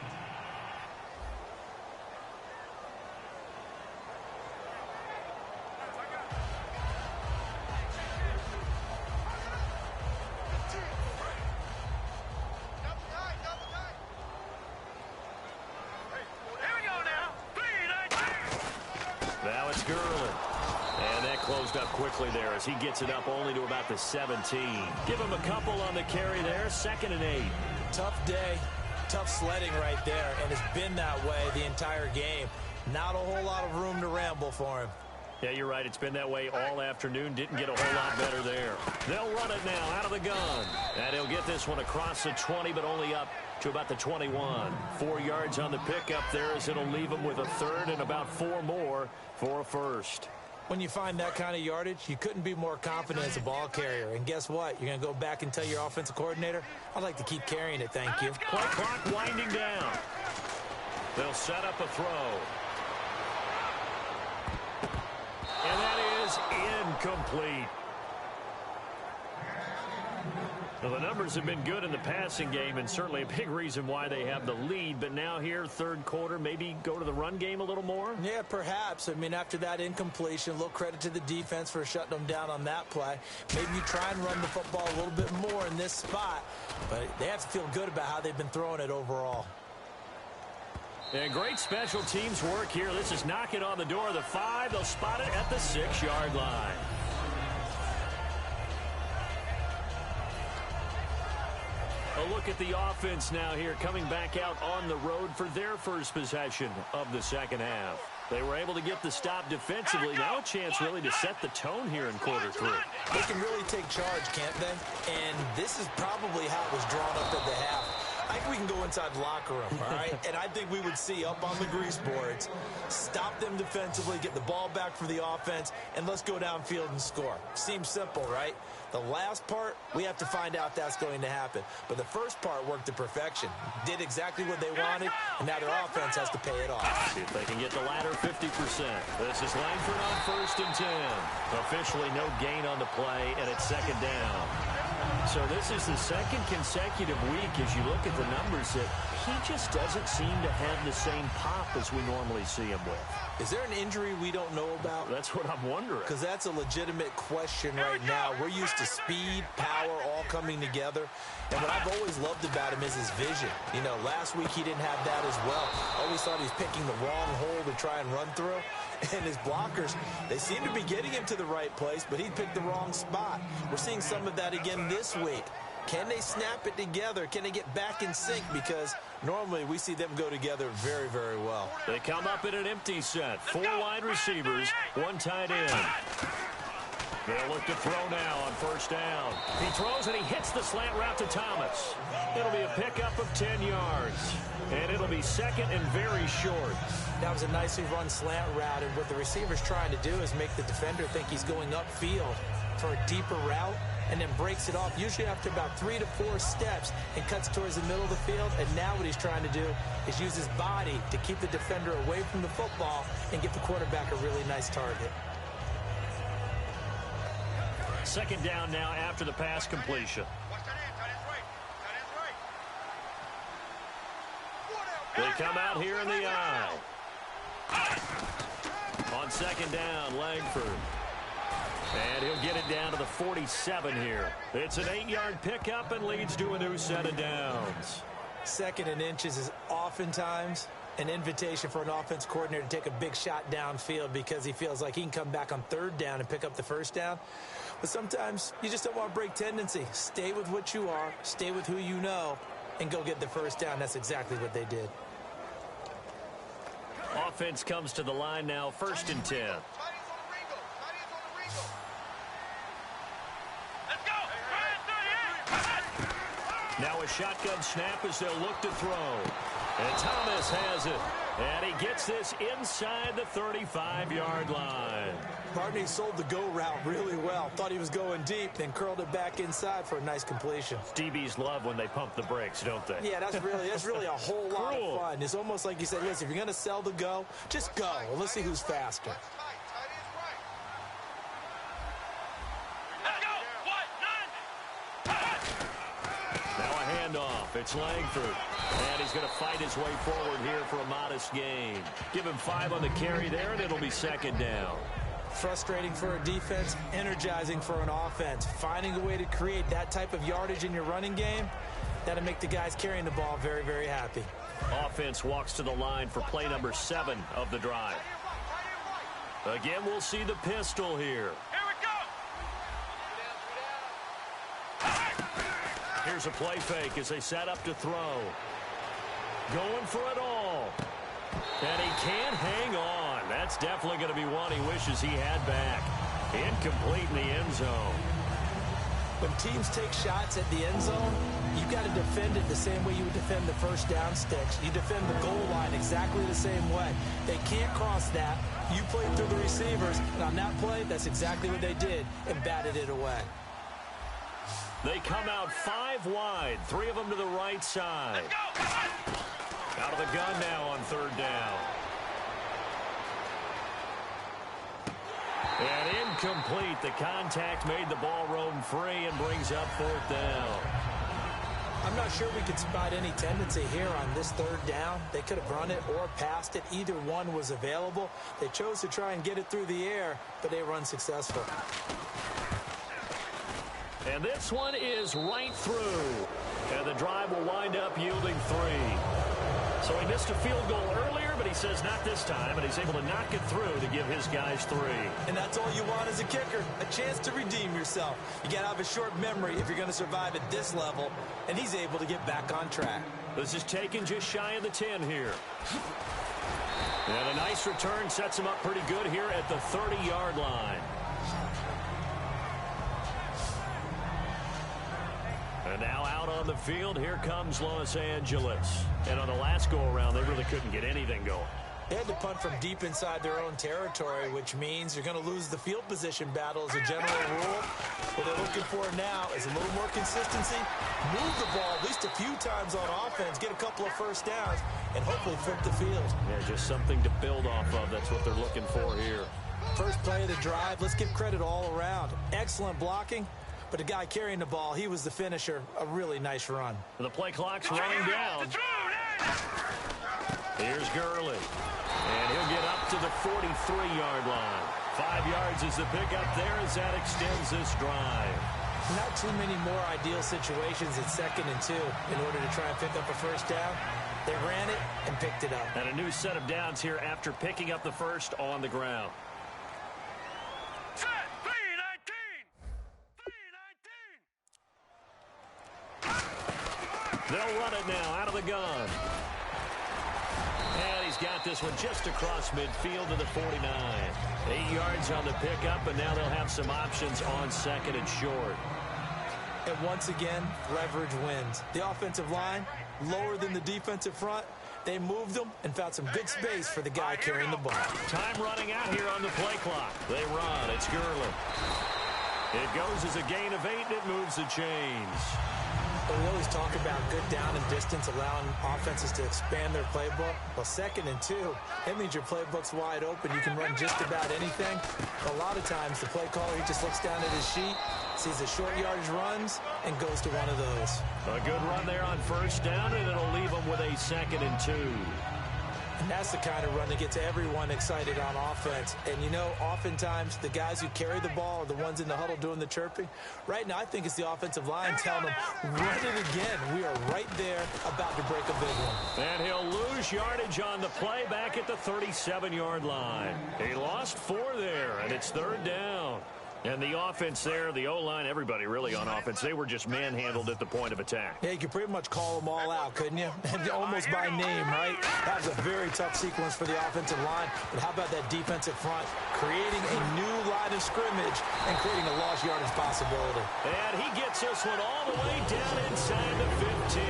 Now it's Gurley. And that closed up quickly there as he gets it up only to about the 17. Give him a couple on the carry there. 2nd and 8. Tough day, tough sledding right there, and it's been that way the entire game. Not a whole lot of room to ramble for him. Yeah, you're right. It's been that way all afternoon. Didn't get a whole lot better there. They'll run it now out of the gun. And he'll get this one across the 20, but only up to about the 21. 4 yards on the pickup there as it'll leave him with a 3rd and about 4 more for a 1st. When you find that kind of yardage, you couldn't be more confident as a ball carrier. And guess what? You're going to go back and tell your offensive coordinator, I'd like to keep carrying it, thank you. Play clock winding down. They'll set up a throw. And that is incomplete. Well, the numbers have been good in the passing game, and certainly a big reason why they have the lead. But now here, 3rd quarter, maybe go to the run game a little more? Yeah, perhaps. I mean, after that incompletion, a little credit to the defense for shutting them down on that play. Maybe you try and run the football a little bit more in this spot. But they have to feel good about how they've been throwing it overall. And great special teams work here. This is knocking on the door of the 5. They'll spot it at the 6-yard line. A look at the offense now here, coming back out on the road for their first possession of the second half. They were able to get the stop defensively. Now a chance really to set the tone here in quarter 3. They can really take charge, can't they? And this is probably how it was drawn up at the half. I think we can go inside the locker room, all right? And I think we would see up on the grease boards, stop them defensively, get the ball back for the offense, and let's go downfield and score. Seems simple, right? The last part, we have to find out that's going to happen. But the first part worked to perfection. Did exactly what they wanted, and now their offense has to pay it off. See if they can get the latter 50%. This is Langford on 1st and 10. Officially no gain on the play, and it's 2nd down. So this is the second consecutive week, as you look at the numbers, that he just doesn't seem to have the same pop as we normally see him with. Is there an injury we don't know about? That's what I'm wondering. Because that's a legitimate question right now. We're used to speed, power, all coming together. And what I've always loved about him is his vision. You know, last week he didn't have that as well. Always thought he was picking the wrong hole to try and run through. And his blockers, they seem to be getting him to the right place, but he picked the wrong spot. We're seeing some of that again this week. Can they snap it together? Can they get back in sync? Because normally we see them go together very, very well. They come up in an empty set. 4 wide receivers, 1 tight end. They'll look to throw now on first down. He throws and he hits the slant route to Thomas. It'll be a pickup of 10 yards. And it'll be second and very short. That was a nicely run slant route, and what the receiver's trying to do is make the defender think he's going upfield for a deeper route, and then breaks it off, usually after about 3 to 4 steps, and cuts towards the middle of the field. And now what he's trying to do is use his body to keep the defender away from the football and get the quarterback a really nice target. Second down now after the pass completion. They come out here in the eye. On second down, Langford. And he'll get it down to the 47 here. It's an 8-yard pickup and leads to a new set of downs. Second and inches is oftentimes an invitation for an offense coordinator to take a big shot downfield because he feels like he can come back on third down and pick up the first down. But sometimes you just don't want to break tendency. Stay with what you are, stay with who you know, and go get the first down. That's exactly what they did. Offense comes to the line now, 1st and 10. Now a shotgun snap as they'll look to throw. And Thomas has it. And he gets this inside the 35-yard line. Barney sold the go route really well. Thought he was going deep, then curled it back inside for a nice completion. DBs love when they pump the brakes, don't they? Yeah, that's really a whole lot of fun. It's almost like you said, listen, if you're going to sell the go, just go. Well, let's see who's faster. Handoff. It's Langford. And he's going to fight his way forward here for a modest gain. Give him 5 on the carry there, and it'll be second down. Frustrating for a defense, energizing for an offense. Finding a way to create that type of yardage in your running game, that'll make the guys carrying the ball very, very happy. Offense walks to the line for play number 7 of the drive. Again, we'll see the pistol here. Here's a play fake as they set up to throw. Going for it all. And he can't hang on. That's definitely going to be one he wishes he had back. Incomplete in the end zone. When teams take shots at the end zone, you've got to defend it the same way you would defend the first down sticks. You defend the goal line exactly the same way. They can't cross that. You played through the receivers, and on that play, that's exactly what they did, and batted it away. They come out 5 wide, 3 of them to the right side. Out of the gun now on third down. And incomplete. The contact made the ball roam free and brings up 4th down. I'm not sure we could spot any tendency here on this third down. They could have run it or passed it. Either one was available. They chose to try and get it through the air, but they were unsuccessful. And this one is right through. And the drive will wind up yielding 3. So he missed a field goal earlier, but he says not this time, and he's able to knock it through to give his guys 3. And that's all you want as a kicker, a chance to redeem yourself. You got to have a short memory if you're going to survive at this level, and he's able to get back on track. This is taken just shy of the 10 here. And a nice return sets him up pretty good here at the 30-yard line. And now out on the field, here comes Los Angeles. And on the last go-around, they really couldn't get anything going. They had to punt from deep inside their own territory, which means you're going to lose the field position battle as a general rule. What they're looking for now is a little more consistency, move the ball at least a few times on offense, get a couple of first downs, and hopefully flip the field. Yeah, just something to build off of. That's what they're looking for here. First play of the drive, let's give credit all around. Excellent blocking. But the guy carrying the ball, he was the finisher. A really nice run. The play clock's running down. Here's Gurley. And he'll get up to the 43-yard line. 5 yards is the pickup there as that extends this drive. Not too many more ideal situations at 2nd and 2 in order to try and pick up a first down. They ran it and picked it up. And a new set of downs here after picking up the first on the ground. Set, 3-19. They'll run it now out of the gun. And he's got this one just across midfield to the 49. 8 yards on the pickup, and now they'll have some options on 2nd and short. And once again, leverage wins. The offensive line, lower than the defensive front. They moved them and found some good space for the guy carrying the ball. Time running out here on the play clock. They run. It's Gurley. It goes as a gain of 8, and it moves the chains. But we always talk about good down and distance, allowing offenses to expand their playbook. Well, 2nd and 2, that means your playbook's wide open. You can run just about anything. A lot of times, the play caller, he just looks down at his sheet, sees the short yardage runs, and goes to one of those. A good run there on first down, and it'll leave them with a 2nd and 2. And that's the kind of run that gets everyone excited on offense. And, you know, oftentimes the guys who carry the ball are the ones in the huddle doing the chirping. Right now, I think it's the offensive line telling them, run it again. We are right there about to break a big one. And he'll lose yardage on the play back at the 37-yard line. He lost 4 there, and it's 3rd down. And the offense there, the O-line, everybody really on offense, they were just manhandled at the point of attack. Yeah, you could pretty much call them all out, couldn't you? Almost by name, right? That was a very tough sequence for the offensive line. But how about that defensive front creating a new line of scrimmage and creating a lost yardage possibility? And he gets this one all the way down inside the 15.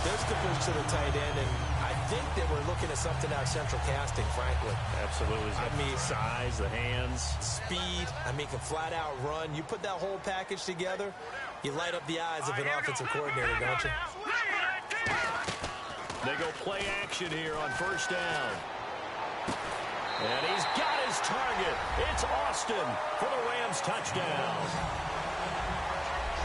There's the push to the tight end, and I think that we're looking at something out of central casting, frankly. Absolutely. I mean, size, the hands. Speed. I mean, can flat out run. You put that whole package together, you light up the eyes of an offensive coordinator, don't you? They go play action here on first down. And he's got his target. It's Austin for the Rams touchdown.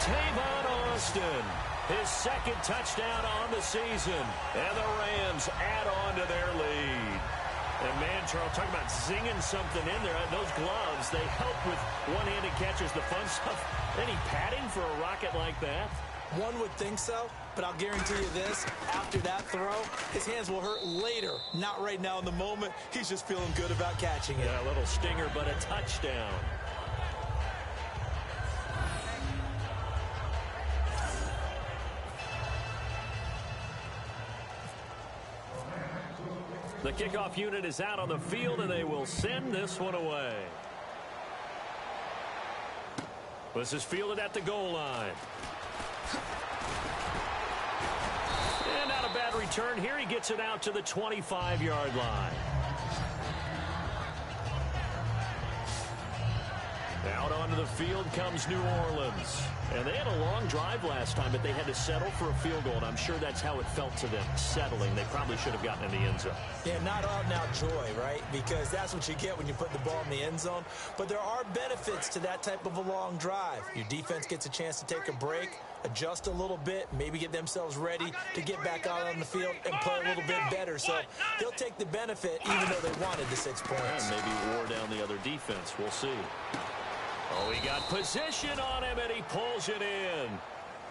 Tavon Austin. His 2nd touchdown on the season. And the Rams add on to their lead. And, man, Charles, talk about zinging something in there. Those gloves, they help with one-handed catches, the fun stuff. Any padding for a rocket like that? One would think so, but I'll guarantee you this. After that throw, his hands will hurt later. Not right now in the moment. He's just feeling good about catching it. Yeah, a little stinger, but a touchdown. The kickoff unit is out on the field, and they will send this one away. This is fielded at the goal line. And not a bad return here. He gets it out to the 25-yard line. Out onto the field comes New Orleans. And they had a long drive last time, but they had to settle for a field goal, and I'm sure that's how it felt to them, settling. They probably should have gotten in the end zone. Yeah, not out-and-out joy, right? Because that's what you get when you put the ball in the end zone. But there are benefits to that type of a long drive. Your defense gets a chance to take a break, adjust a little bit, maybe get themselves ready to get back out on the field and play a little bit better. So they'll take the benefit even though they wanted the 6 points. And maybe wore down the other defense. We'll see. Oh, he got position on him, and he pulls it in.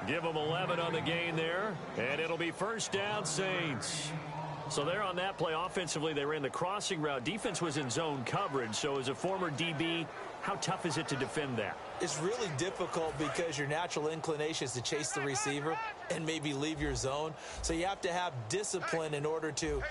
Give him 11 on the gain there, and it'll be first down, Saints. So there on that play, offensively, they ran the crossing route. Defense was in zone coverage, so as a former DB, how tough is it to defend that? It's really difficult because your natural inclination is to chase the receiver and maybe leave your zone. So you have to have discipline in order to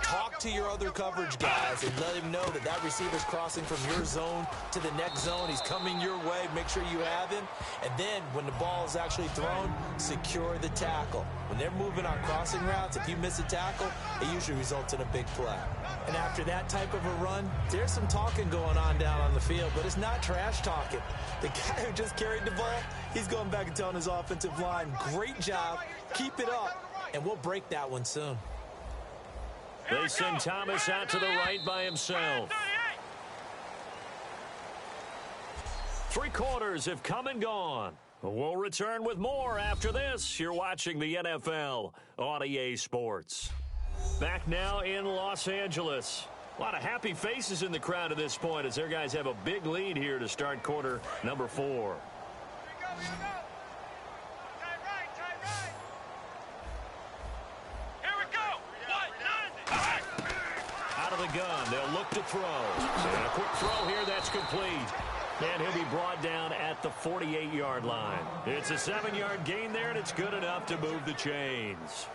talk to your other coverage guys and let him know that that receiver's crossing from your zone to the next zone. He's coming your way. Make sure you have him. And then when the ball is actually thrown, secure the tackle. When they're moving on crossing routes, if you miss a tackle, it usually results in a big play. And after that type of a run, there's some talking going on down on the field, but it's not trash talking. The guy who just carried the ball, he's going back and telling his offensive line, great job, keep it up, and we'll break that one soon. They send Thomas out to the right by himself. Three quarters have come and gone. We'll return with more after this. You're watching the NFL on EA Sports. Back now in Los Angeles. A lot of happy faces in the crowd at this point as their guys have a big lead here to start quarter number 4. Here we go. Tight right. Here we go. Out of the gun, they'll look to throw. And a quick throw here, that's complete. And he'll be brought down at the 48-yard line. It's a 7-yard gain there, and it's good enough to move the chains.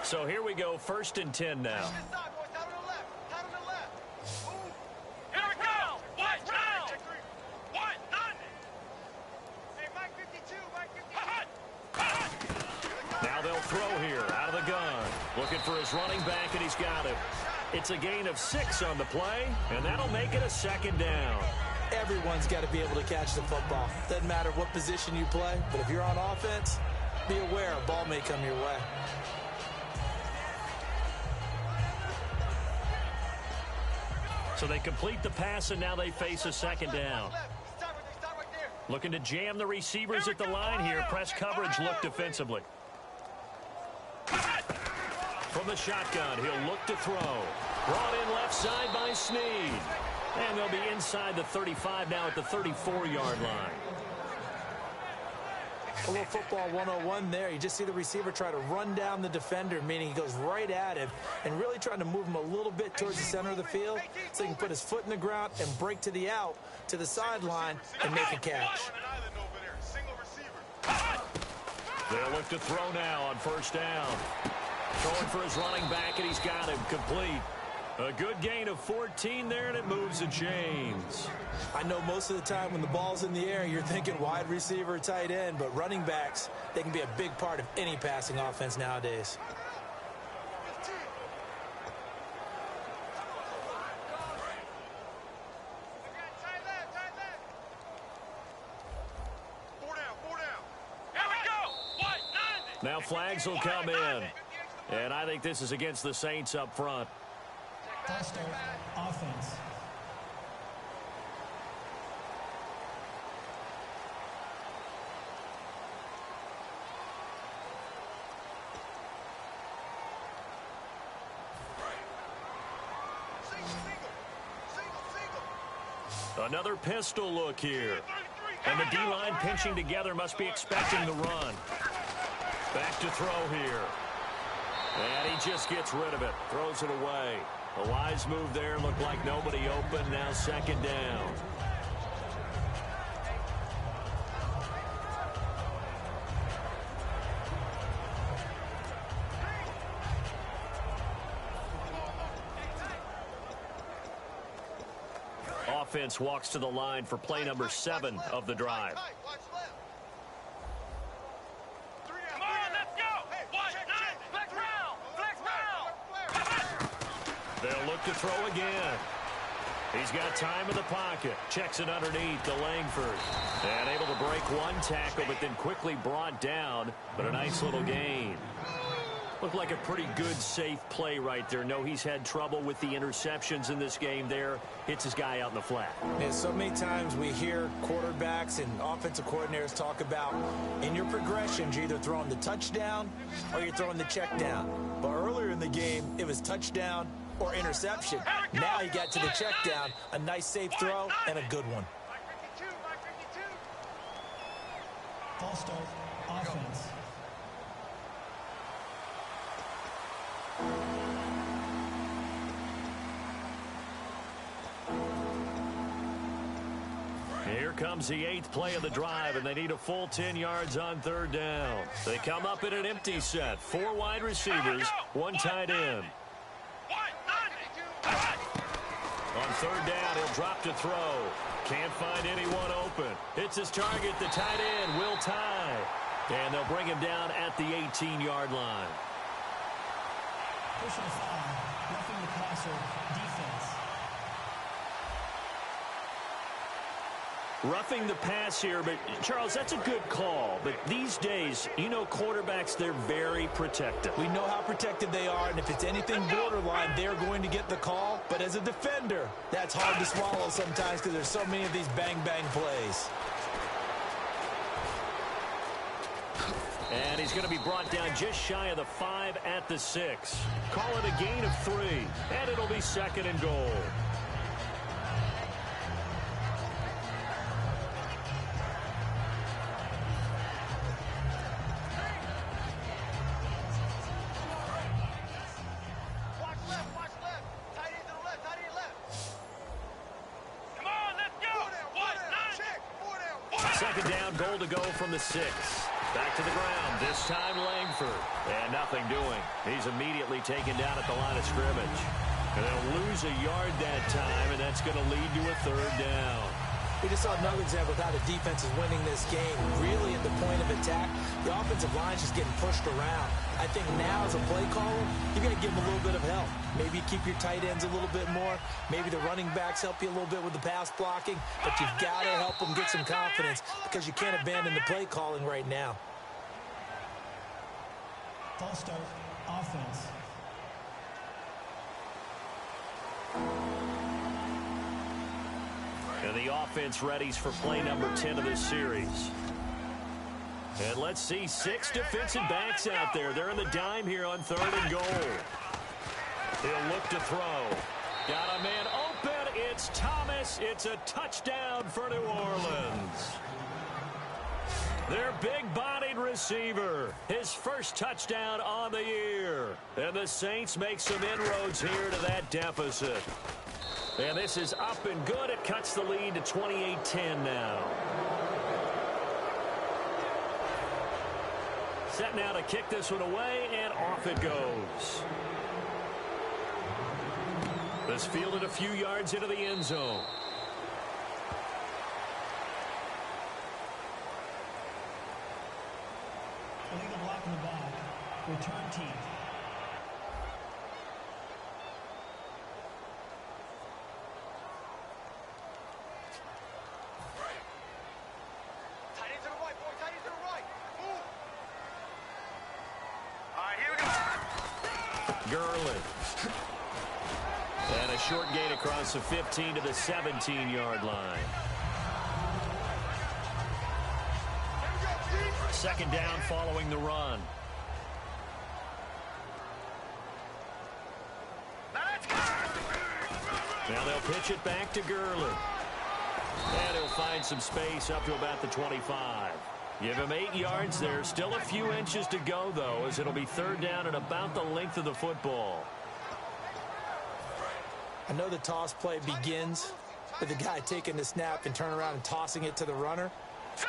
So here we go, 1st and 10 now. Here we go. What? Hey, Mike 52, Mike 52. Now they'll throw here, out of the gun. Looking for his running back, and he's got him. It's a gain of 6 on the play, and that'll make it a 2nd down. Everyone's got to be able to catch the football. Doesn't matter what position you play, but if you're on offense, be aware a ball may come your way. So they complete the pass, and now they face a 2nd down. Looking to jam the receivers at the line here. Press coverage, look defensively. From the shotgun, he'll look to throw. Brought in left side by Snead. And they'll be inside the 35 now at the 34-yard line. A little football 101 there. You just see the receiver try to run down the defender, meaning he goes right at him and really trying to move him a little bit towards the center of the field so he can put his foot in the ground and break to the out, to the sideline, and make a catch. They'll look to throw now on 1st down. Throwing for his running back, and he's got him complete. A good gain of 14 there, and it moves the chains. I know most of the time when the ball's in the air, you're thinking wide receiver, tight end, but running backs, they can be a big part of any passing offense nowadays. Now flags will come in. And I think this is against the Saints up front. False start, offense. Another pistol look here. And the D-line pinching together must be expecting the run. Back to throw here. And he just gets rid of it. Throws it away. A wise move there. Looked like nobody open. Now 2nd down. Offense walks to the line for play number 7 of the drive. They'll look to throw again. He's got time in the pocket. Checks it underneath to Langford. And able to break one tackle, but then quickly brought down. But a nice little gain. Looked like a pretty good, safe play right there. No, he's had trouble with the interceptions in this game there. Hits his guy out in the flat. Yeah, so many times we hear quarterbacks and offensive coordinators talk about in your progressions, you're either throwing the touchdown or you're throwing the check down. But earlier in the game, it was touchdown or interception. Now he got to the check down, a nice safe throw, and a good one. False start, offense. Here comes the 8th play of the drive, and they need a full 10 yards on 3rd down. They come up in an empty set. 4 wide receivers, 1 tight end. On 3rd down, he'll drop to throw. Can't find anyone open. It's his target, the tight end, Will Tye. And they'll bring him down at the 18-yard line. Personal foul, roughing the passer, defense. Roughing the pass here, but Charles, that's a good call. But these days, you know, quarterbacks, they're very protective. We know how protected they are, and if it's anything borderline, they're going to get the call. But as a defender, that's hard to swallow sometimes because there's so many of these bang-bang plays. And he's going to be brought down just shy of the 5 at the 6. Call it a gain of 3, and it'll be 2nd and goal. Second down, goal to go from the 6. Back to the ground, this time Langford. And nothing doing. He's immediately taken down at the line of scrimmage. And they'll lose a yard that time, and that's going to lead to a 3rd down. We just saw another example of how the defense is winning this game. Really at the point of attack, the offensive line's just getting pushed around. I think now as a play caller, you got to give them a little bit of help. Maybe keep your tight ends a little bit more. Maybe the running backs help you a little bit with the pass blocking. But you've got to help them get some confidence because you can't abandon the play calling right now. False start, offense. And the offense readies for play number 10 of this series. And let's see, 6 defensive backs out there. They're in the dime here on 3rd and goal. He'll look to throw. Got a man open. It's Thomas. It's a touchdown for New Orleans. Their big-bodied receiver. His first touchdown on the year. And the Saints make some inroads here to that deficit. And this is up and good. It cuts the lead to 28-10 now. Set now to kick this one away, and off it goes. This fielded a few yards into the end zone. Illegal block in the back. Return team. Gurley. And a short gain across the 15 to the 17-yard line. 2nd down following the run. Now they'll pitch it back to Gurley. And he'll find some space up to about the 25. Give him 8 yards there. Still a few inches to go, though, as it'll be 3rd down and about the length of the football. I know the toss play begins with the guy taking the snap and turning around and tossing it to the runner.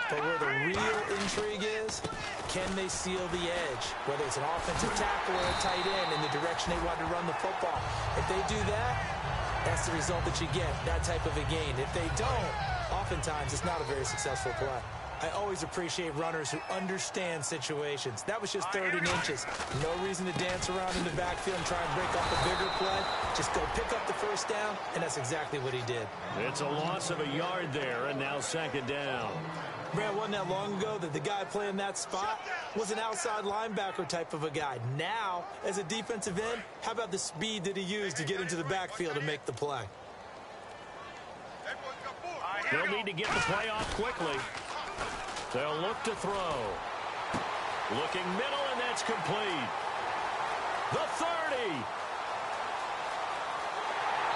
But where the real intrigue is, can they seal the edge? Whether it's an offensive tackle or a tight end in the direction they want to run the football. If they do that, that's the result that you get, that type of a gain. If they don't, oftentimes it's not a very successful play. I always appreciate runners who understand situations. That was just 3rd and inches. No reason to dance around in the backfield and try and break up a bigger play. Just go pick up the 1st down, and that's exactly what he did. It's a loss of a yard there, and now 2nd down. Brad, wasn't that long ago that the guy playing that spot was an outside linebacker type of a guy. Now, as a defensive end, how about the speed that he used to get into the backfield and make the play? They'll need to get the play off quickly. They'll look to throw. Looking middle, and that's complete. The 30.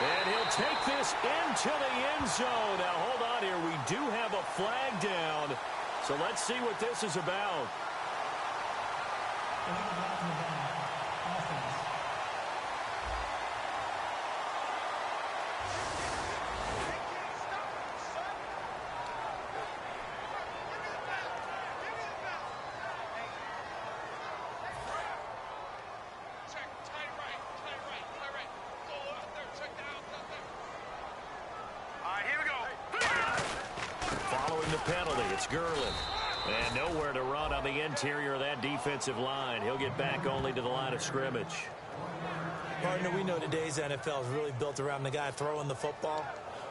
And he'll take this into the end zone. Now, hold on here. We do have a flag down. So let's see what this is about. Illegal block in the back. Offense. Penalty. It's Gurley. And nowhere to run on the interior of that defensive line. He'll get back only to the line of scrimmage. Partner, we know today's NFL is really built around the guy throwing the football.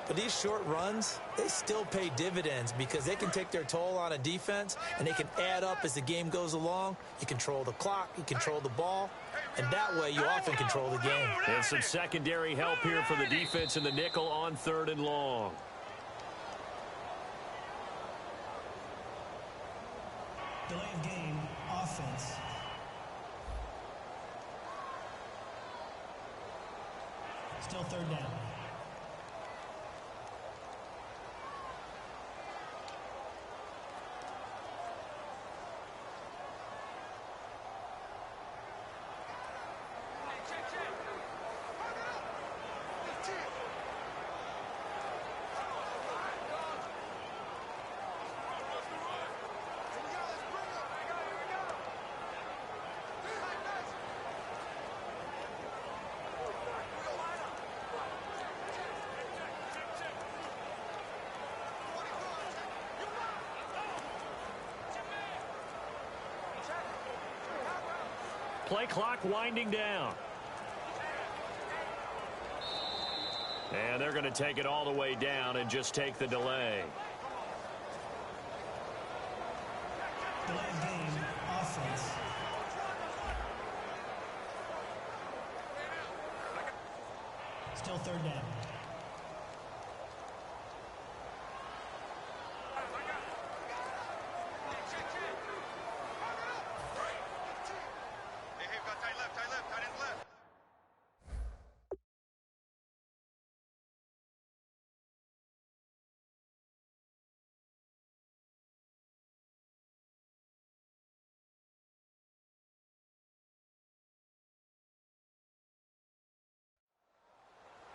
But these short runs, they still pay dividends because they can take their toll on a defense, and they can add up as the game goes along. You control the clock, you control the ball, and that way you often control the game. And some secondary help here for the defense in the nickel on 3rd and long. Delay of game, offense. Still 3rd down. Play clock winding down. And they're going to take it all the way down and just take the delay. Delay of game, offense. Still 3rd down.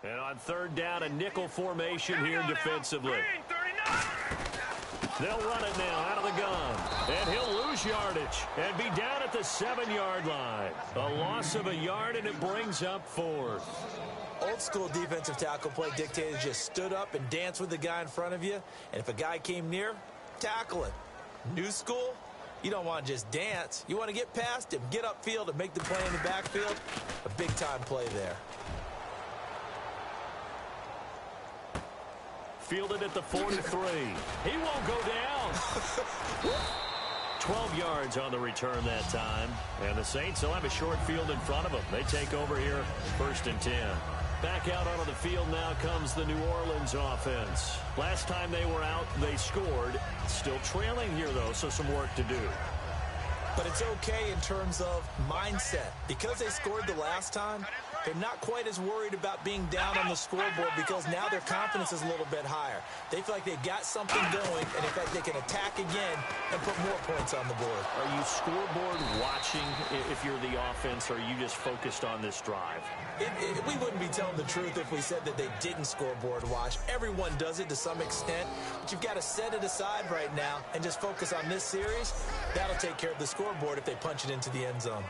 And on 3rd down, a nickel formation here defensively. They'll run it now out of the gun. And he'll lose yardage and be down at the 7-yard line. A loss of a yard, and it brings up 4th. Old school defensive tackle play dictated just stood up and danced with the guy in front of you. And if a guy came near, tackle it. New school, you don't want to just dance. You want to get past him, get upfield, and make the play in the backfield. A big-time play there. Fielded at the 43. He won't go down. 12 yards on the return that time. And the Saints will have a short field in front of them. They take over here, 1st and 10. Back out onto the field now comes the New Orleans offense. Last time they were out, they scored. Still trailing here, though, so some work to do. But it's okay in terms of mindset. Because they scored the last time, they're not quite as worried about being down on the scoreboard because now their confidence is a little bit higher. They feel like they've got something going, and in fact, they can attack again and put more points on the board. Are you scoreboard watching if you're the offense, or are you just focused on this drive? We wouldn't be telling the truth if we said that they didn't scoreboard watch. Everyone does it to some extent, but you've got to set it aside right now and just focus on this series. That'll take care of the scoreboard if they punch it into the end zone.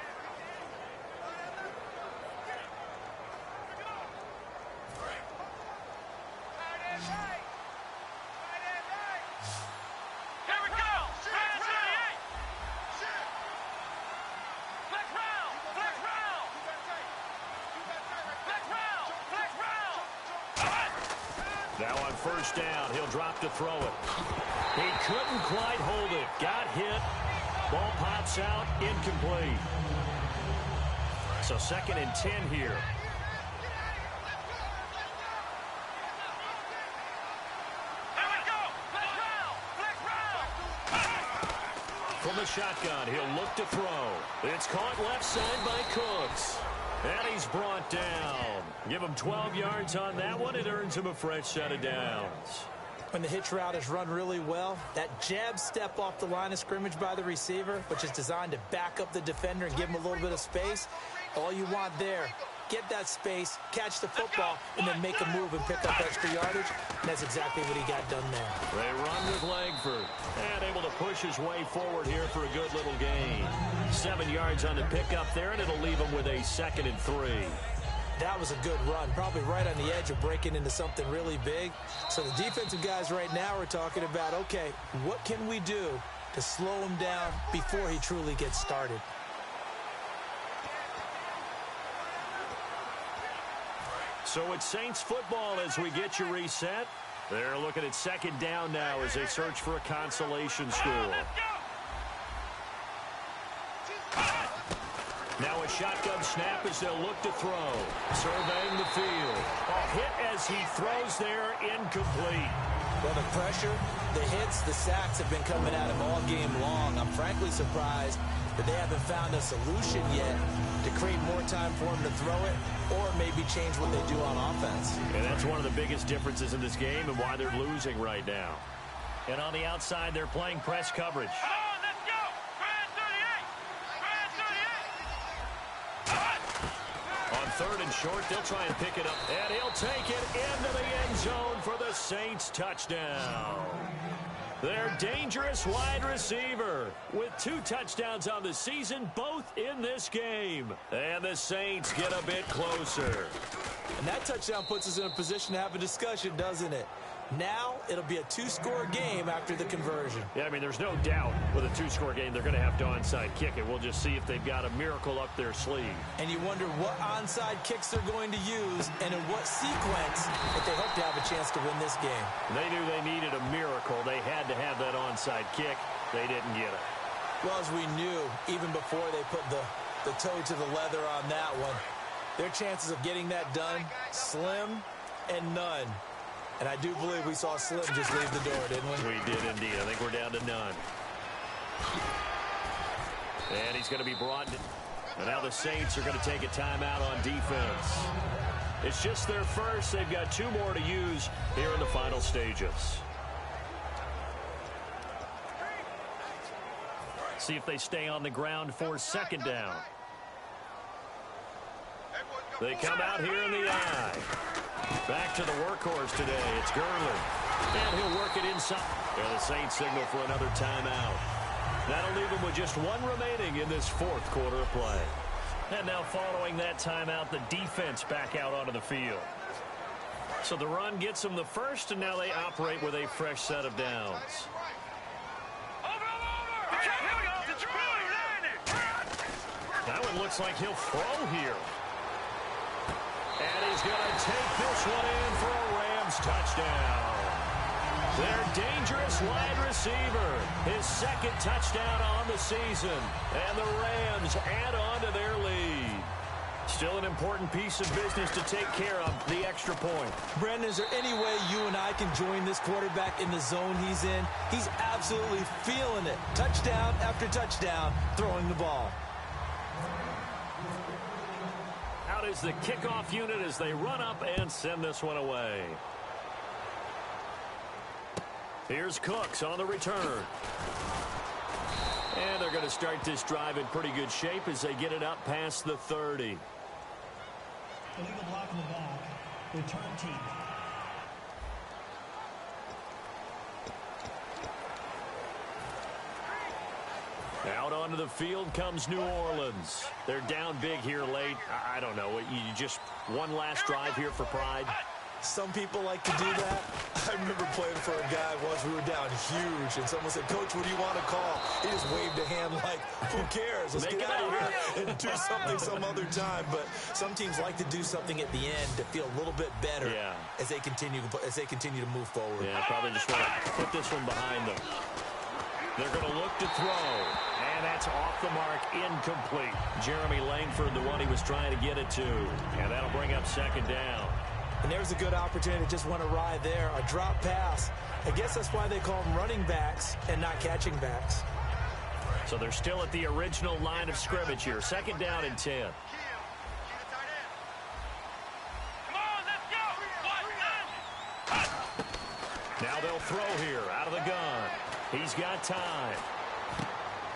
Now on 1st down, he'll drop to throw it. He couldn't quite hold it. Got hit. Ball pops out, incomplete. So 2nd and 10 here. From the shotgun, he'll look to throw. It's caught left side by Cooks. And he's brought down. Give him 12 yards on that one. It earns him a fresh set of downs. When the hitch route is run really well, that jab step off the line of scrimmage by the receiver, which is designed to back up the defender and give him a little bit of space, all you want there, get that space, catch the football, and then make a move and pick up extra yardage. And that's exactly what he got done there. They run with Langford and able to push his way forward here for a good little gain. 7 yards on the pickup there, and it'll leave him with a 2nd and 3. That was a good run, probably right on the edge of breaking into something really big. So the defensive guys right now are talking about, okay, what can we do to slow him down before he truly gets started? So it's Saints football as we get you reset. They're looking at second down now as they search for a consolation score. Now a shotgun snap as they'll look to throw. Surveying the field. A hit as he throws there, incomplete. Well, the pressure, the hits, the sacks have been coming at him all game long. I'm frankly surprised that they haven't found a solution yet to create more time for him to throw it or maybe change what they do on offense. And that's one of the biggest differences in this game and why they're losing right now. And on the outside, they're playing press coverage. Third and short, they'll try and pick it up. And he'll take it into the end zone for the Saints touchdown. Their dangerous wide receiver with 2 touchdowns on the season, both in this game. And the Saints get a bit closer. And that touchdown puts us in a position to have a discussion, doesn't it? Now it'll be a 2-score game after the conversion. Yeah, I mean, there's no doubt with a 2-score game they're going to have to onside kick it. We'll just see if they've got a miracle up their sleeve. And you wonder what onside kicks they're going to use and in what sequence if they hope to have a chance to win this game. They knew they needed a miracle. They had to have that onside kick. They didn't get it. Well, as we knew, even before they put the toe to the leather on that one, their chances of getting that done, slim and none. And I do believe we saw Slim just leave the door, didn't we? We did indeed. I think we're down to none. And he's going to be brought in. And now the Saints are going to take a timeout on defense. It's just their first. They've got 2 more to use here in the final stages. See if they stay on the ground for second down. They come out here in the eye. Back to the workhorse today. It's Gurley. And he'll work it inside. And the Saints signal for another timeout. That'll leave them with just 1 remaining in this 4th quarter of play. And now following that timeout, the defense back out onto the field. So the run gets them the first, and now they operate with a fresh set of downs. That one looks like he'll throw here. And he's going to take this one in for a Rams touchdown. Their dangerous wide receiver, his 2nd touchdown on the season. And the Rams add on to their lead. Still an important piece of business to take care of, the extra point. Brendan, is there any way you and I can join this quarterback in the zone he's in? He's absolutely feeling it. Touchdown after touchdown, throwing the ball. Out is the kickoff unit as they run up and send this one away. Here's Cooks on the return. And they're going to start this drive in pretty good shape as they get it up past the 30. Illegal block in the back. Return team. Out onto the field comes New Orleans. They're down big here late. I don't know. You just one last drive here for pride. Some people like to do that. I remember playing for a guy once. We were down huge, and someone said, "Coach, what do you want to call?" He just waved a hand like, "Who cares? Let's get out of here and do something some other time." But some teams like to do something at the end to feel a little bit better as they continue to move forward. Yeah, probably just want to put this one behind them. They're going to look to throw, and that's off the mark, incomplete. Jeremy Langford, the one he was trying to get it to, and that'll bring up second down. And there's a good opportunity to just want to ride there, a drop pass. I guess that's why they call them running backs and not catching backs. So they're still at the original line of scrimmage here. Second down and 10. Now they'll throw here out of the gun. He's got time.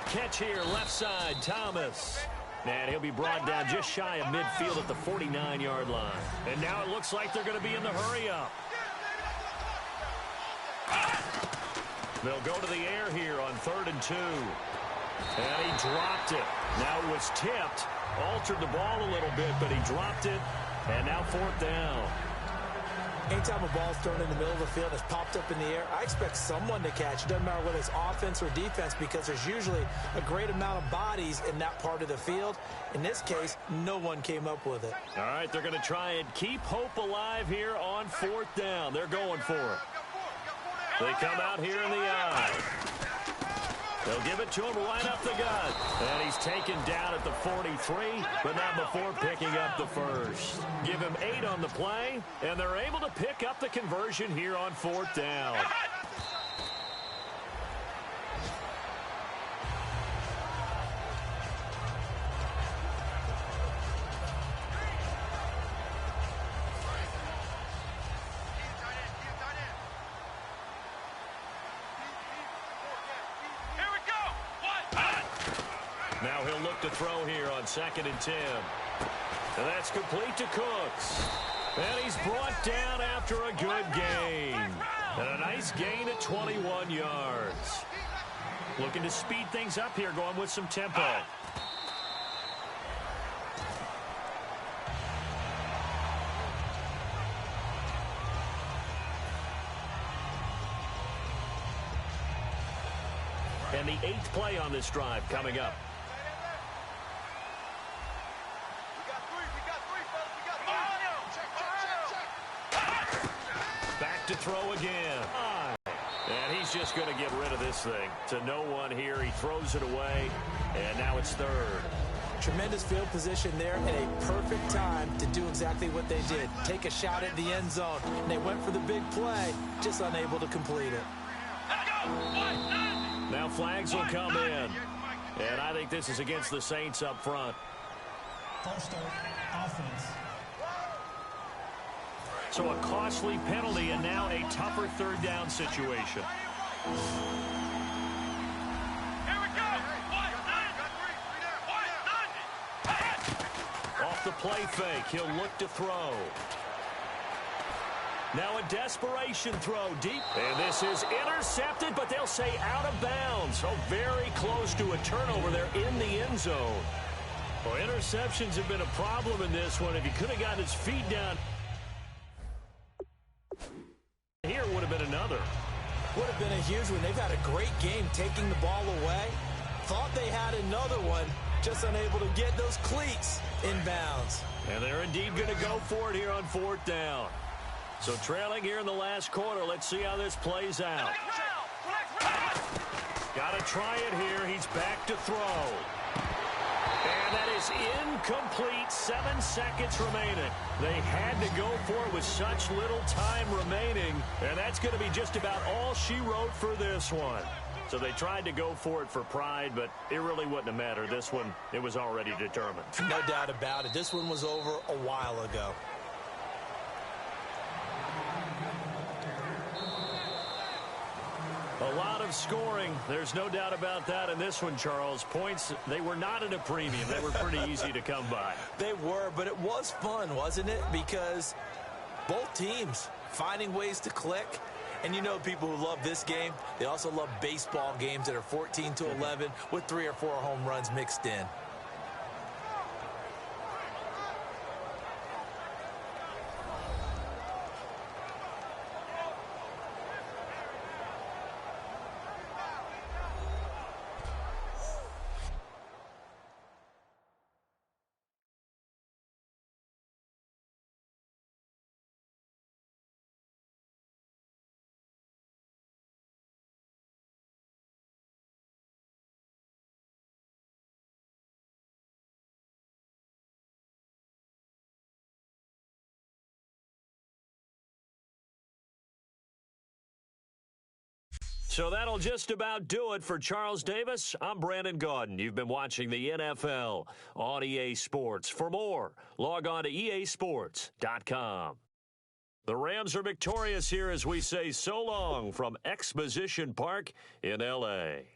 Catch here, left side, Thomas. And he'll be brought down just shy of midfield at the 49-yard line. And now it looks like they're going to be in the hurry-up. They'll go to the air here on 3rd and 2. And he dropped it. Now it was tipped. Altered the ball a little bit, but he dropped it. And now 4th down. Anytime a ball's thrown in the middle of the field and it's popped up in the air, I expect someone to catch. It doesn't matter whether it's offense or defense, because there's usually a great amount of bodies in that part of the field. In this case, no one came up with it. All right, they're going to try and keep hope alive here on 4th down. They're going for it. They come out here in the eye. They'll give it to him right up the gut. And he's taken down at the 43, but not before picking up the first. Give him 8 on the play, and they're able to pick up the conversion here on 4th down. Now he'll look to throw here on 2nd and 10. And that's complete to Cooks. And he's brought down after a good gain. And a nice gain at 21 yards. Looking to speed things up here, going with some tempo. And the 8th play on this drive coming up. Back to throw again. And he's just going to get rid of this thing. To no one here. He throws it away. And now it's 3rd. Tremendous field position there and a perfect time to do exactly what they did. Take a shot at the end zone. And they went for the big play, just unable to complete it. Now flags will come in. And I think this is against the Saints up front. False start, offense. So a costly penalty and now a tougher 3rd down situation. Here we go. Off the play fake, he'll look to throw. Now a desperation throw deep. And this is intercepted, but they'll say out of bounds. So very close to a turnover there in the end zone. Well, interceptions have been a problem in this one. If he could have gotten his feet down here, would have been another. Would have been a huge one. They've had a great game taking the ball away. Thought they had another one, just unable to get those cleats in bounds. And they're indeed going to go for it here on 4th down. So trailing here in the last quarter. Let's see how this plays out. Got to try it here. He's back to throw. And that is incomplete. 7 seconds remaining. They had to go for it with such little time remaining. And that's going to be just about all she wrote for this one. So they tried to go for it for pride, but it really wouldn't have mattered. This one, it was already determined. No doubt about it. This one was over a while ago. A lot of scoring. There's no doubt about that in this one, Charles. Points, they were not at a premium. They were pretty easy to come by. They were, but it was fun, wasn't it? Because both teams finding ways to click. And you know people who love this game, they also love baseball games that are 14-11 with 3 or 4 home runs mixed in. So that'll just about do it for Charles Davis. I'm Brandon Gaudin. You've been watching the NFL on EA Sports. For more, log on to easports.com. The Rams are victorious here as we say so long from Exposition Park in L.A.